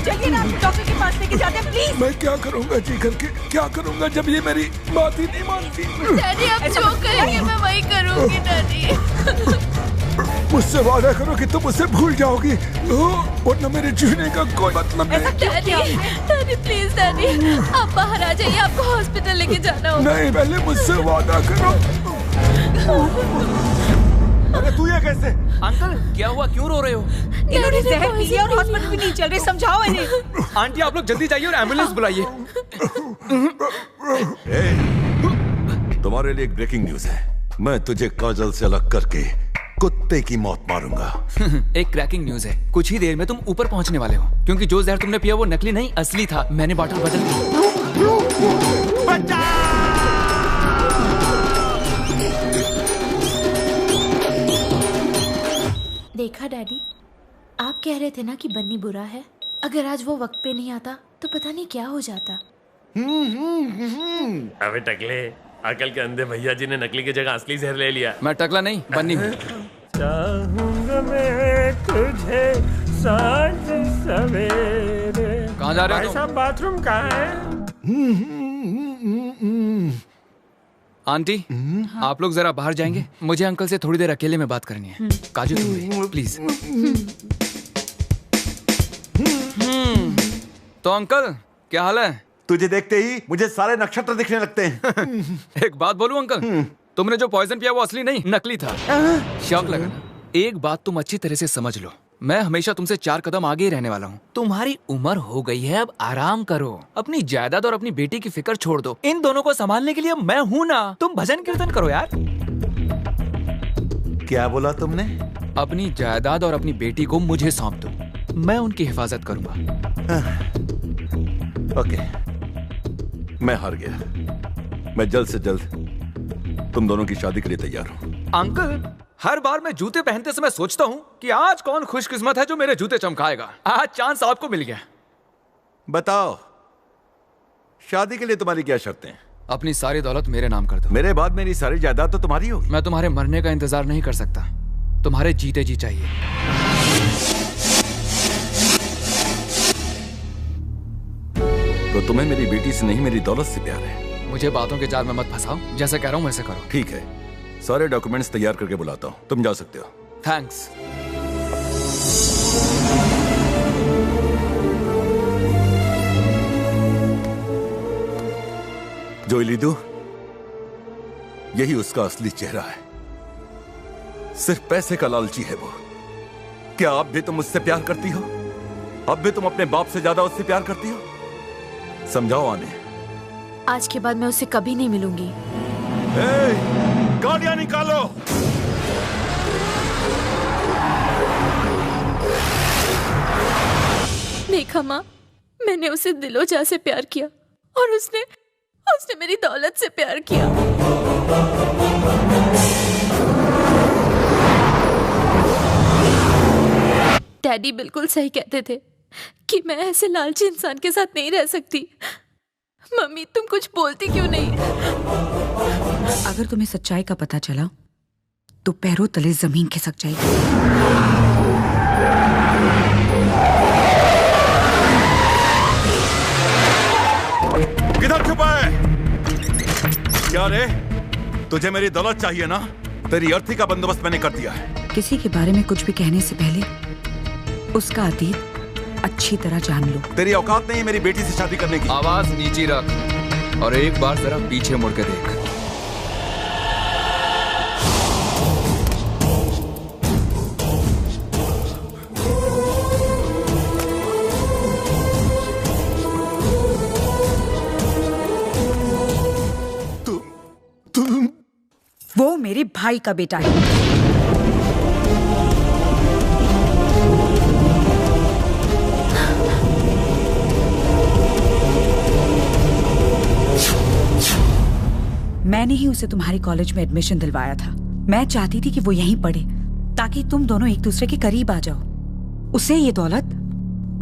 चलिए ना, डॉक्टर के पास लेके जाते हैं प्लीज। मैं क्या करूंगा जी करके, क्या करूंगा जब ये मेरी बात ही नहीं मानती? डैडी आप जो कहेंगे मैं वही करूंगी डैडी। मुझसे वादा करो कि तुम मुझसे भूल जाओगी, वरना मेरे जीने का कोई मतलब नहीं। डैडी प्लीज डैडी, आप बाहर आ जाइए, आपको हॉस्पिटल लेके जाना होगा। नहीं, पहले मुझसे वादा करो। अरे तू ये कैसे? अंकल क्या हुआ, क्यों रो रहे हो? इन्होंने जहर पी लिया और हॉस्पिटल भी नहीं चल रही, समझाओ इन्हें। आंटी आप लोग जल्दी जाइए और एम्बुलेंस बुलाइए। तुम्हारे लिए एक ब्रेकिंग न्यूज है। मैं तुझे काजल से अलग करके कुत्ते की मौत मारूंगा। एक क्रैकिंग न्यूज है, कुछ ही देर में तुम ऊपर पहुंचने वाले हो, क्योंकि जो जहर तुमने पिया वो नकली नहीं असली था। मैंने बॉटल बदल दी। देखा डैडी, आप कह रहे थे ना कि बन्नी बुरा है। अगर आज वो वक्त पे नहीं आता तो पता नहीं क्या हो जाता। अबे टकले, अकल के अंधे भैया जी ने नकली की जगह असली जहर ले लिया। मैं टकला नहीं, बन्नी हूँ। चाहूंगा मैं तुझे साँझ सवेरे। कहाँ जा रहे हो तुम? बाथरूम कहाँ है? आंटी आप लोग जरा बाहर जाएंगे, मुझे अंकल से थोड़ी देर अकेले में बात करनी है। काजू प्लीज। तो अंकल क्या हाल है? तुझे देखते ही मुझे सारे नक्षत्र दिखने लगते हैं। एक बात बोलूं अंकल, तुमने जो पॉइजन पिया वो असली नहीं नकली था। शौक लगा ना? एक बात तुम अच्छी तरह से समझ लो, मैं हमेशा तुमसे 4 कदम आगे ही रहने वाला हूँ। तुम्हारी उम्र हो गई है, अब आराम करो। अपनी जायदाद और अपनी बेटी की फिक्र छोड़ दो। इन दोनों को संभालने के लिए मैं हूँ ना। तुम भजन कीर्तन करो यार। क्या बोला तुमने? अपनी जायदाद और अपनी बेटी को मुझे सौंप दो, मैं उनकी हिफाजत करूंगा। ओके, मैं हार गया। मैं जल्द से जल्द तुम दोनों की शादी के लिए तैयार हूँ। अंकल हर बार मैं जूते पहनते समय सोचता हूँ कि आज कौन खुशकिस्मत है जो मेरे जूते चमकाएगा। आज चांस आपको मिल गया। बताओ, शादी के लिए तुम्हारी क्या शर्तें हैं? अपनी सारी दौलत मेरे नाम कर दो। मेरे बाद मेरी सारी जायदाद तो तुम्हारी होगी। मैं तुम्हारे मरने का इंतजार नहीं कर सकता, तुम्हारे जीते जी चाहिए। तो तुम्हें मेरी बेटी से नहीं मेरी दौलत से प्यार है? मुझे बातों के जाल में मत फंसाओ, जैसे कह रहा हूँ वैसे करो। ठीक है, सारे डॉक्यूमेंट्स तैयार करके बुलाता हूँ, तुम जा सकते हो। थैंक्स। जोइलिदो, यही उसका असली चेहरा है। सिर्फ पैसे का लालची है वो। क्या अब भी तुम उससे प्यार करती हो? अब भी तुम अपने बाप से ज्यादा उससे प्यार करती हो? समझाओ आने। आज के बाद मैं उससे कभी नहीं मिलूंगी। गाड़ियां निकालो। देखा माँ, मैंने उसे दिलो जा से प्यार किया और उसने मेरी दौलत से प्यार किया। डैडी बिल्कुल सही कहते थे कि मैं ऐसे लालची इंसान के साथ नहीं रह सकती। मम्मी तुम कुछ बोलती क्यों नहीं? अगर तुम्हें सच्चाई का पता चला तो पैरों तले जमीन खिसक जाएगी। किधर छुपा है? क्या रे, तुझे मेरी दौलत चाहिए ना? तेरी अर्थी का बंदोबस्त मैंने कर दिया है। किसी के बारे में कुछ भी कहने से पहले उसका अतीत अच्छी तरह जान लो। तेरी औकात नहीं है मेरी बेटी से शादी करने की। आवाज नीची रख और एक बार जरा पीछे मुड़ के देख। वो मेरे भाई का बेटा है। मैंने ही उसे तुम्हारे कॉलेज में एडमिशन दिलवाया था। मैं चाहती थी कि वो यहीं पढ़े ताकि तुम दोनों एक दूसरे के करीब आ जाओ। उसे ये दौलत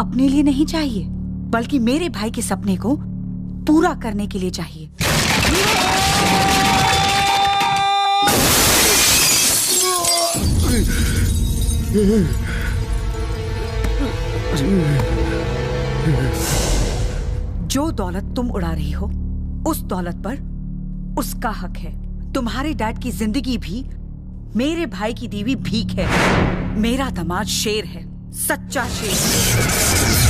अपने लिए नहीं चाहिए बल्कि मेरे भाई के सपने को पूरा करने के लिए चाहिए। जो दौलत तुम उड़ा रही हो उस दौलत पर उसका हक है। तुम्हारे डैड की जिंदगी भी मेरे भाई की दी हुई भीख है। मेरा दामाद शेर है, सच्चा शेर।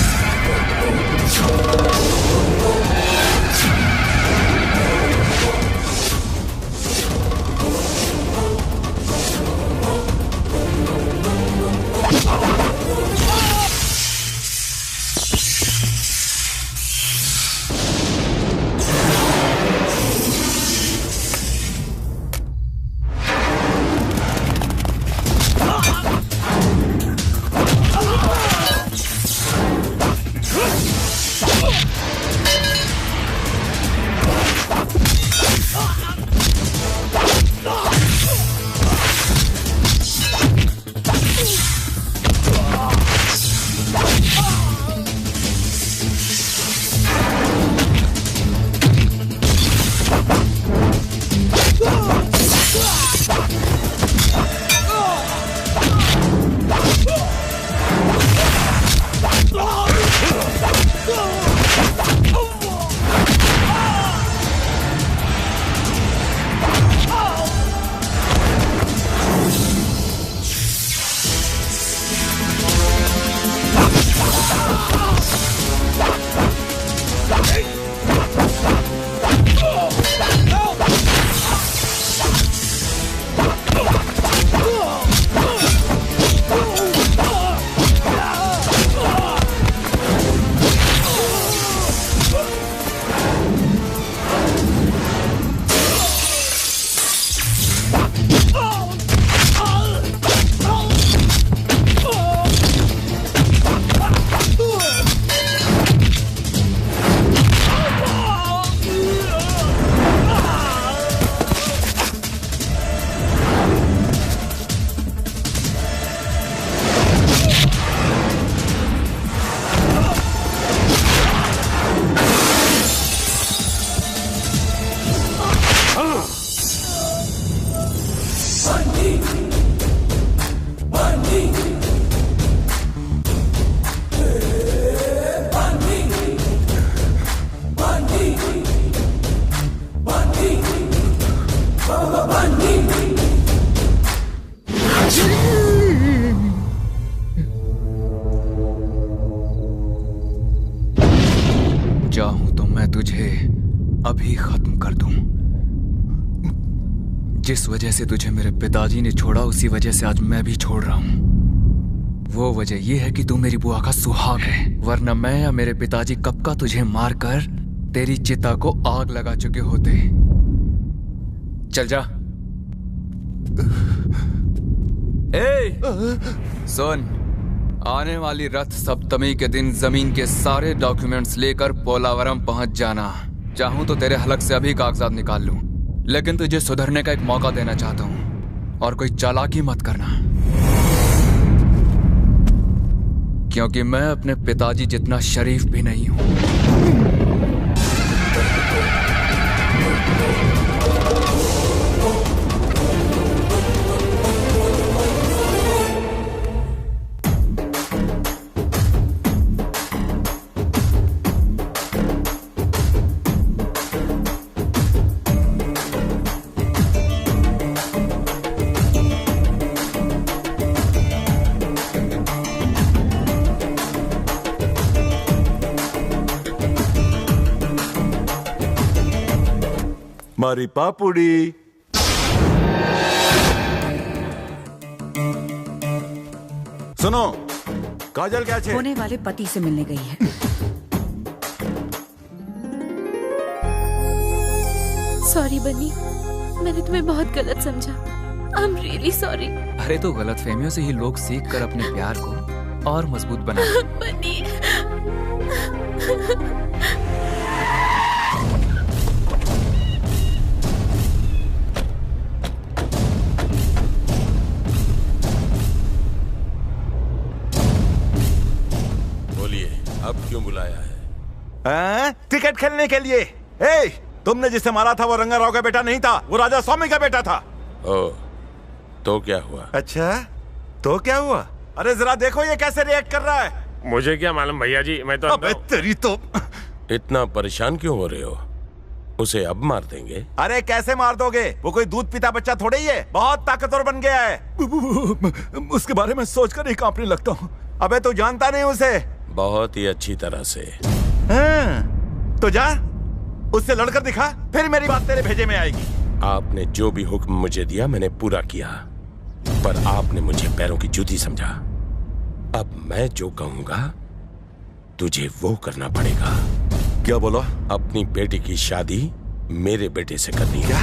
चाहूं तो मैं तुझे अभी खत्म कर दूं। जिस वजह से तुझे मेरे पिताजी ने छोड़ा, उसी वजह से आज मैं भी छोड़ रहा हूं। वो वजह यह है कि तू मेरी बुआ का सुहाग है, वरना मैं या मेरे पिताजी कब का तुझे मारकर तेरी चिता को आग लगा चुके होते। चल जा। सुन, आने वाली रथ सप्तमी के दिन जमीन के सारे डॉक्यूमेंट्स लेकर पोलावरम पहुंच जाना। चाहूं तो तेरे हलक से अभी कागजात निकाल लूं, लेकिन तुझे सुधरने का एक मौका देना चाहता हूं, और कोई चालाकी मत करना, क्योंकि मैं अपने पिताजी जितना शरीफ भी नहीं हूं। મારી પાપુડી सुनो, काजल क्या छे? होने वाले पति से मिलने गई है। सॉरी बनी, मैंने तुम्हें बहुत गलत समझा। I am really sorry. अरे तो गलतफहमियों से ही लोग सीख कर अपने प्यार को और मजबूत बनाते। बनी, अब क्यों बुलाया है? टिकट खेलने के लिए। तुमने जिसे मारा था वो रंगा राव का बेटा नहीं था, वो राजा स्वामी का बेटा था। ओ, तो क्या हुआ? अच्छा, तो क्या हुआ? अरे जरा देखो ये कैसे रिएक्ट कर रहा है। मुझे क्या मालूम भैया जी, मैं तो अबे तेरी तो। इतना परेशान क्यों हो रहे हो? उसे अब मार देंगे? अरे कैसे मार दोगे? वो कोई दूध पीता बच्चा थोड़ा ही है, बहुत ताकतवर बन गया है। उसके बारे में सोचकर ही कांपने लगता हूँ। अबे तू जानता नहीं उसे? बहुत ही अच्छी तरह से। तो जा, उससे लड़कर दिखा, फिर मेरी बात तेरे भेजे में आएगी। आपने जो भी हुक्म मुझे दिया मैंने पूरा किया, पर आपने मुझे पैरों की जूती समझा। अब मैं जो कहूंगा तुझे वो करना पड़ेगा। क्या बोला? अपनी बेटी की शादी मेरे बेटे से करनी है। क्या?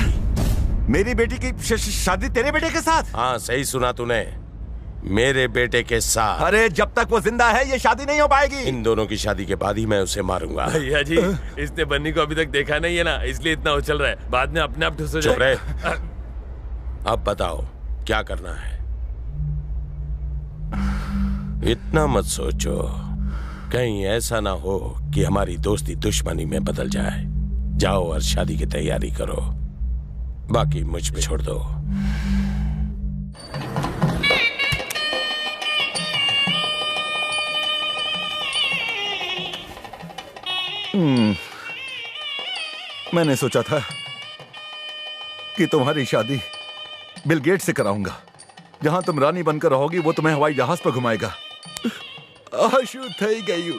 मेरी बेटी की शादी तेरे बेटे के साथ? हाँ, सही सुना तूने, मेरे बेटे के साथ। अरे जब तक वो जिंदा है ये शादी नहीं हो पाएगी। इन दोनों की शादी के बाद ही मैं उसे मारूंगा। भैया जी, इसने बन्नी को अभी तक देखा नहीं है ना, इसलिए इतना उछल रहा है, बाद में अपने आप ठुस हो जाएगा। अब बताओ क्या करना है? इतना मत सोचो, कहीं ऐसा ना हो कि हमारी दोस्ती दुश्मनी में बदल जाए। जाओ और शादी की तैयारी करो, बाकी मुझ पे छोड़ दो। मैंने सोचा था कि तुम्हारी शादी बिल गेट से कराऊंगा। जहां तुम रानी बनकर रहोगी वो तुम्हें हवाई जहाज पर घुमाएगा। आशु थई गई।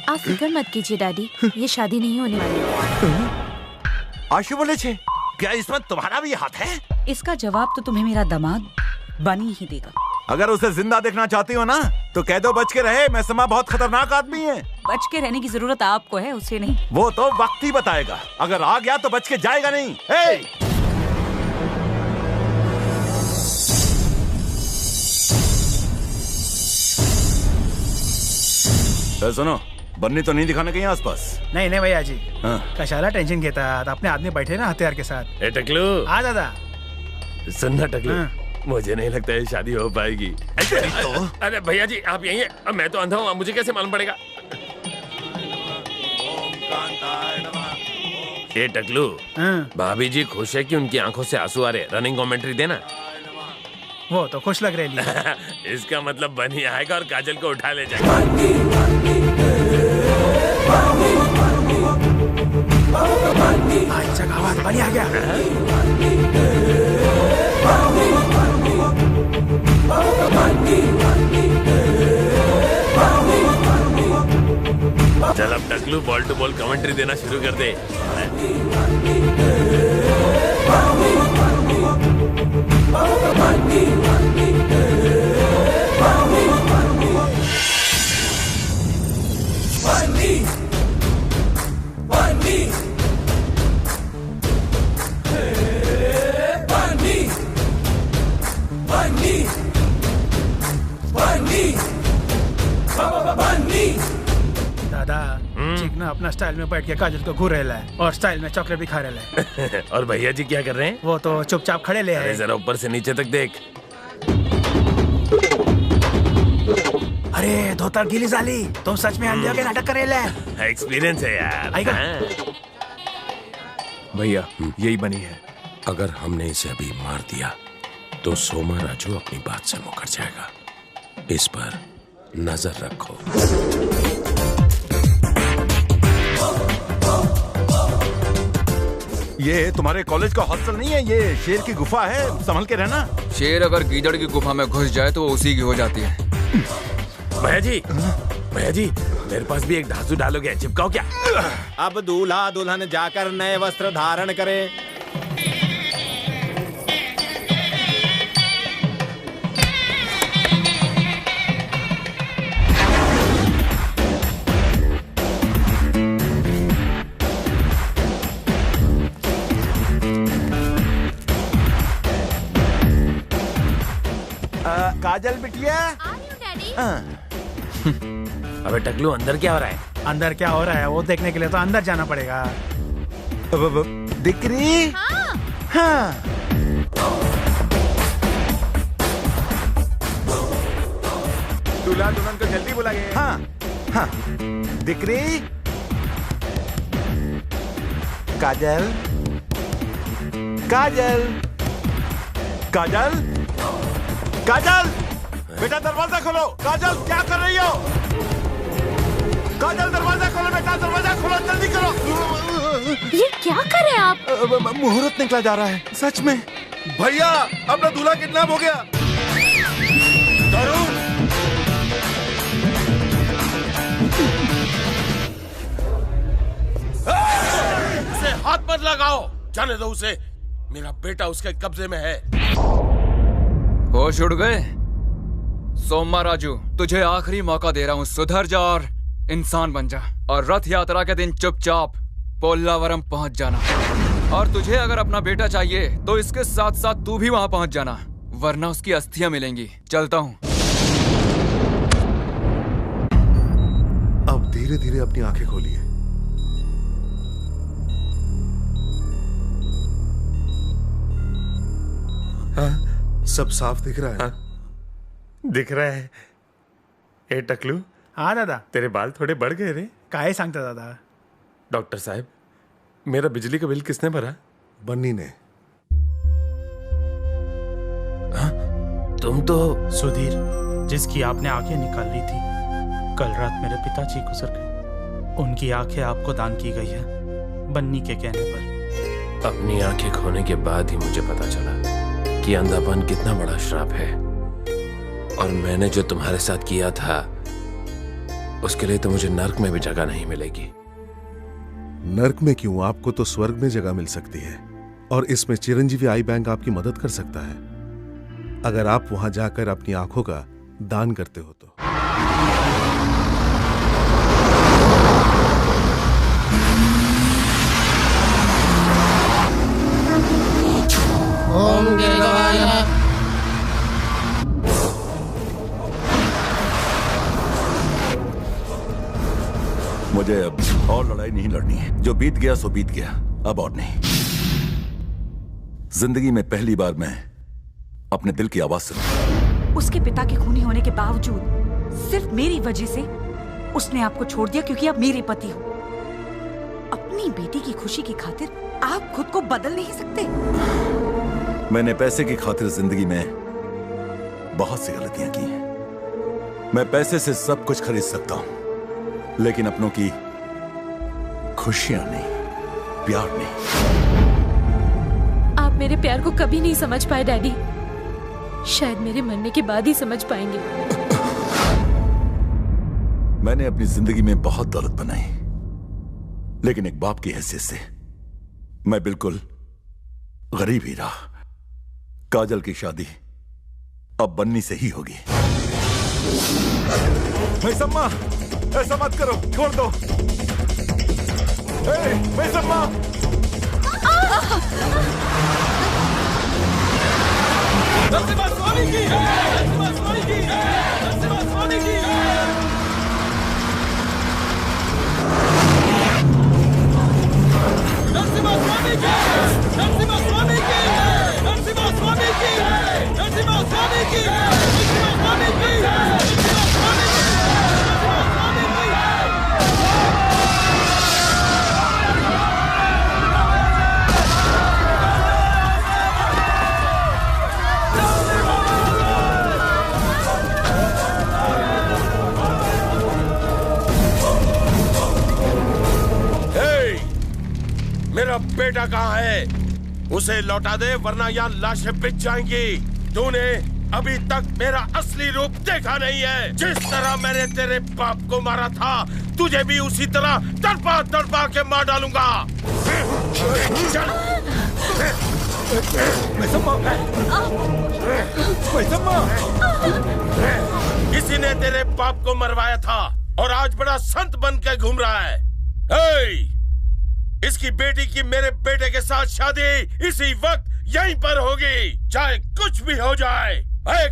आप फिक्र मत कीजिए डैडी, ये शादी नहीं होने वाली। आशु बोले छे, क्या इसमें तुम्हारा भी हाथ है? इसका जवाब तो तुम्हें मेरा दामाद बनी ही देगा। अगर उसे जिंदा देखना चाहती हो ना तो कह दो बच के रहे, मैं समा बहुत खतरनाक आदमी है। बच के रहने की जरूरत आपको है, उसे नहीं। वो तो वक्त ही बताएगा, अगर आ गया तो बच के जाएगा नहीं। सुनो, बन्नी तो नहीं दिखाने कहीं आसपास? नहीं नहीं भैया जी, कशाला टेंशन घेतात, अपने आदमी बैठे ना हथियार के साथ। ए टकलू, आ दादा। सुनना टकलू, मुझे नहीं लगता ये शादी हो पाएगी। तो? अरे भैया जी आप यहीं हैं, मैं तो अंधा हूँ, मुझे कैसे मालूम पड़ेगा? ये टकलू, भाभी जी खुश है कि उनकी आंखों से आंसू आ रहे, रनिंग कमेंट्री देना। वो तो खुश लग रही है। इसका मतलब बनी आएगा और काजल को उठा ले जाएगा। अच्छा गावात बनी आ गया। चल अब टकलू बॉल टू बॉल कमेंट्री देना शुरू कर दे। दादा चिकना अपना स्टाइल में बैठ के काजल को घूर रहा है और स्टाइल में चॉकलेट भी खा रहा है। और भैया जी क्या कर रहे हैं? वो तो चुपचाप खड़े ले अरे हैं। जरा ऊपर से नीचे तक देख। अरे धोतर गिली साली, तुम सच में अंधे के नाटक करे ले। एक्सपीरियंस है यार। आएगा। भैया यही बनी है। अगर हमने इसे अभी मार दिया तो सोमा राजू अपनी बात से मुकर जाएगा। इस पर नजर रखो। ये तुम्हारे कॉलेज का हॉस्टल नहीं है, ये शेर की गुफा है, संभल के रहना। शेर अगर गीदड़ की गुफा में घुस जाए तो वो उसी की हो जाती है। भैया जी मेरे पास भी एक धांसू डालोगे, चिपकाओ क्या? अब दूल्हा दुल्हन जाकर नए वस्त्र धारण करें। काजल बिटिया। अबे टकलू अंदर क्या हो रहा है? अंदर क्या हो रहा है वो देखने के लिए तो अंदर जाना पड़ेगा। दिकरी। हाँ। दूल्हा दुल्हन को जल्दी बुलाइए। हाँ हाँ। दिकरी। काजल। काजल। काजल। काजल बेटा दरवाजा खोलो। काजल क्या कर रही हो? काजल दरवाजा खोलो बेटा, दरवाजा खोलो, जल्दी करो। ये क्या कर रहे हैं आप? मुहूर्त निकला जा रहा है। सच में भैया अपना दूल्हा किडनैप हो गया। उसे हाथ मत लगाओ, जाने दो उसे। मेरा बेटा उसके कब्जे में है। होश उड़ गए? सोमा राजू तुझे आखिरी मौका दे रहा हूँ, सुधर जा और इंसान बन जा। और रथ यात्रा के दिन चुपचाप पोल्लावरम पहुंच जाना। और तुझे अगर अपना बेटा चाहिए तो इसके साथ साथ तू भी वहां पहुंच जाना, वरना उसकी अस्थियां मिलेंगी। चलता हूँ। अब धीरे धीरे अपनी आंखें खोलिए। हाँ, सब साफ दिख रहा है। हाँ, दिख रहा है। ए टकलू। हाँ दादा। तेरे बाल थोड़े बढ़ गए रे। काहे सांगता दादा? डॉक्टर साहब मेरा बिजली का बिल किसने भरा? बन्नी ने। तुम तो सुधीर, जिसकी आपने आंखें निकाल ली थी, कल रात मेरे पिताजी गुजर गए। उनकी आंखें आपको दान की गई है बन्नी के कहने पर। अपनी आंखें खोने के बाद ही मुझे पता चला कि अंधापन कितना बड़ा श्राप है। और मैंने जो तुम्हारे साथ किया था उसके लिए तो मुझे नर्क में भी जगह नहीं मिलेगी। नर्क में क्यों, आपको तो स्वर्ग में जगह मिल सकती है। और इसमें चिरंजीवी आई बैंक आपकी मदद कर सकता है, अगर आप वहां जाकर अपनी आंखों का दान करते हो तो। ओम केशवाय नमः। मुझे अब और लड़ाई नहीं लड़नी है। जो बीत गया सो बीत गया, अब और नहीं। जिंदगी में पहली बार मैं अपने दिल की आवाज सुना। उसके पिता के खूनी होने के बावजूद सिर्फ मेरी वजह से उसने आपको छोड़ दिया क्योंकि आप मेरे पति हो। अपनी बेटी की खुशी की खातिर आप खुद को बदल नहीं सकते। मैंने पैसे की खातिर जिंदगी में बहुत सी गलतियां की हैं। मैं पैसे से सब कुछ खरीद सकता हूं, लेकिन अपनों की खुशियां नहीं, प्यार नहीं। आप मेरे प्यार को कभी नहीं समझ पाए डैडी। शायद मेरे मरने के बाद ही समझ पाएंगे। मैंने अपनी जिंदगी में बहुत दौलत बनाई, लेकिन एक बाप की हैसियत से मैं बिल्कुल गरीब ही रहा। काजल की शादी अब बन्नी से ही होगी। मैसम्मा, ऐसा मत करो, छोड़ दो। मैसम्मा, नरसिम्हा स्वामी की है, नरसिम्हा स्वामी की है, नरसिम्हा स्वामी की है। नरसिम्हा स्वामी की है, नरसिम्हा स्वामी की है, नरसिम्हा स्वामी की है, नरसिम्हा स्वामी की है, नरसिम्हा स्वामी की है, नरसिम्हा स्वामी की है, नरसिम्हा स्वामी की है। मेरा बेटा कहाँ है? उसे लौटा दे वरना यहाँ लाशें बिछ जाएंगी। तूने अभी तक मेरा असली रूप देखा नहीं है। जिस तरह मैंने तेरे बाप को मारा था, तुझे भी उसी तरह तड़पा तड़पा के मार डालूंगा। चल। किसी ने तेरे बाप को मरवाया था और आज बड़ा संत बन के घूम रहा है। हे! इसकी बेटी की मेरे बेटे के साथ शादी इसी वक्त यहीं पर होगी, चाहे कुछ भी हो जाए।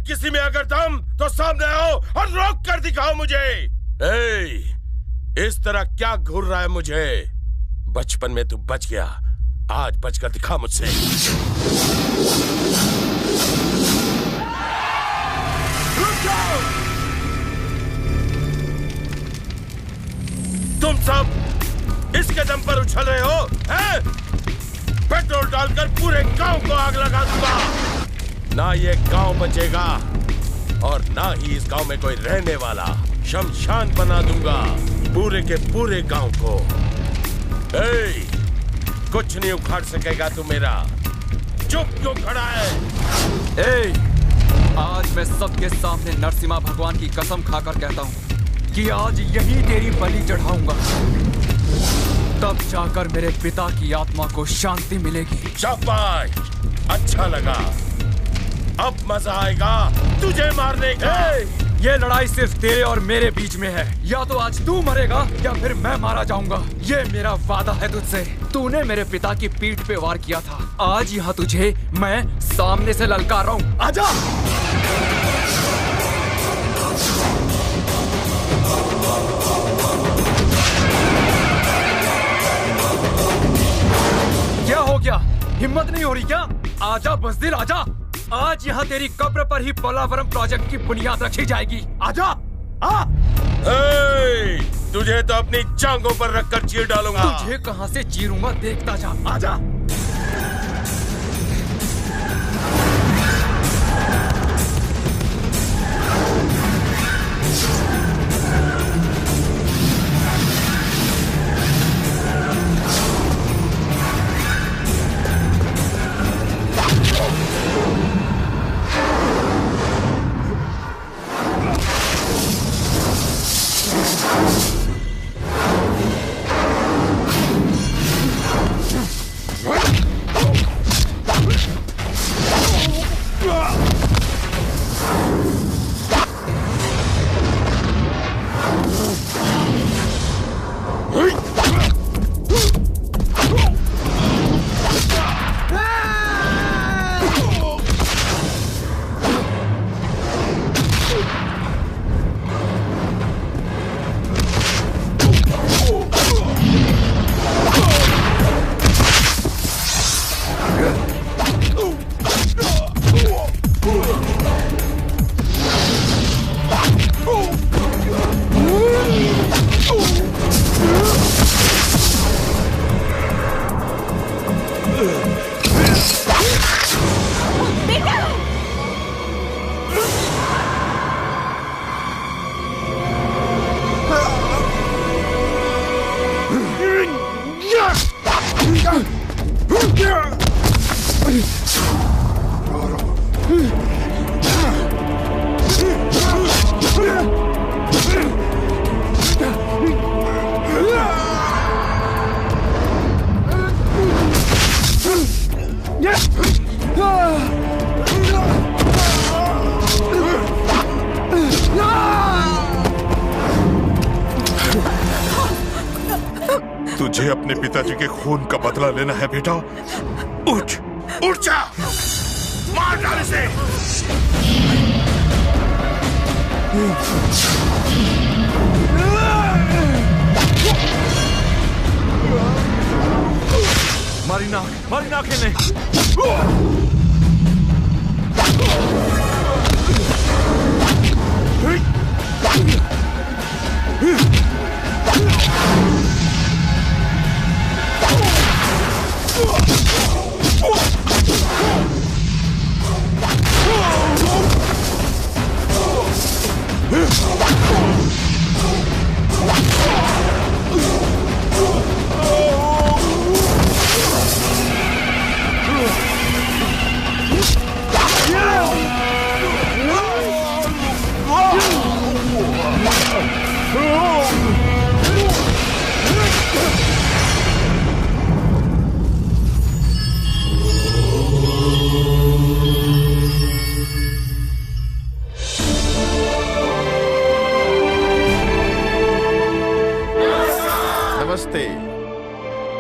किसी में अगर दम तो सामने आओ और रोक कर दिखाओ मुझे। इस तरह क्या घूर रहा है मुझे? बचपन में तू बच गया, आज बचकर दिखा मुझसे। तुम सब इसके दम पर उछल रहे हो, हैं? पेट्रोल डालकर पूरे गांव को आग लगा दूंगा। ना ये गांव बचेगा और ना ही इस गांव में कोई रहने वाला। शमशान बना दूंगा पूरे के पूरे गांव को। कुछ नहीं उखाड़ सकेगा तू मेरा। चुप क्यों खड़ा है? आज मैं सबके सामने नरसिम्हा भगवान की कसम खाकर कहता हूँ कि आज यही तेरी बलि चढ़ाऊंगा, तब जाकर मेरे पिता की आत्मा को शांति मिलेगी। शाबाश, अच्छा लगा। अब मजा आएगा तुझे मारने का। ये लड़ाई सिर्फ तेरे और मेरे बीच में है। या तो आज तू मरेगा या फिर मैं मारा जाऊंगा। ये मेरा वादा है तुझसे। तूने मेरे पिता की पीठ पे वार किया था, आज यहाँ तुझे मैं सामने से ललकार रहा हूँ। आजा। क्या हो गया? हिम्मत नहीं हो रही क्या? आजा बज़दिल, आजा। आज यहाँ तेरी कब्र पर ही पोलावरम प्रोजेक्ट की बुनियाद रखी जाएगी। आजा। आ। तुझे तो अपनी जांघों पर रखकर चीर डालूंगा। तुझे कहाँ से चीरूंगा देखता जा। आजा। तुझे अपने पिताजी के खून का बदला लेना है बेटा। उठ, उठ जा, मार डाल इसे। मारी ना खेलने।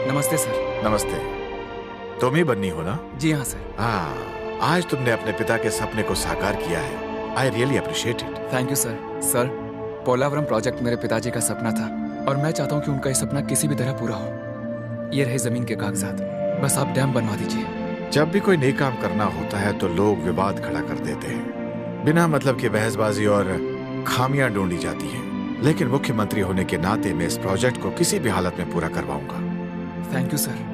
नमस्ते सर। नमस्ते। तुम ही बन्नी हो ना? जी हाँ सर। हाँ, आज तुमने अपने पिता के सपने को साकार किया है। I really appreciate it. Thank you sir. Sir, Polavaram project मेरे पिताजी का सपना था और मैं चाहता हूँ कि उनका ये सपना किसी भी तरह पूरा हो। ये रहे जमीन के कागजात, बस आप डैम बनवा दीजिए। जब भी कोई नई काम करना होता है तो लोग विवाद खड़ा कर देते हैं, बिना मतलब की बहसबाजी और खामियां ढूंढी जाती हैं। लेकिन मुख्यमंत्री होने के नाते मैं इस प्रोजेक्ट को किसी भी हालत में पूरा करवाऊंगा। Thank you sir.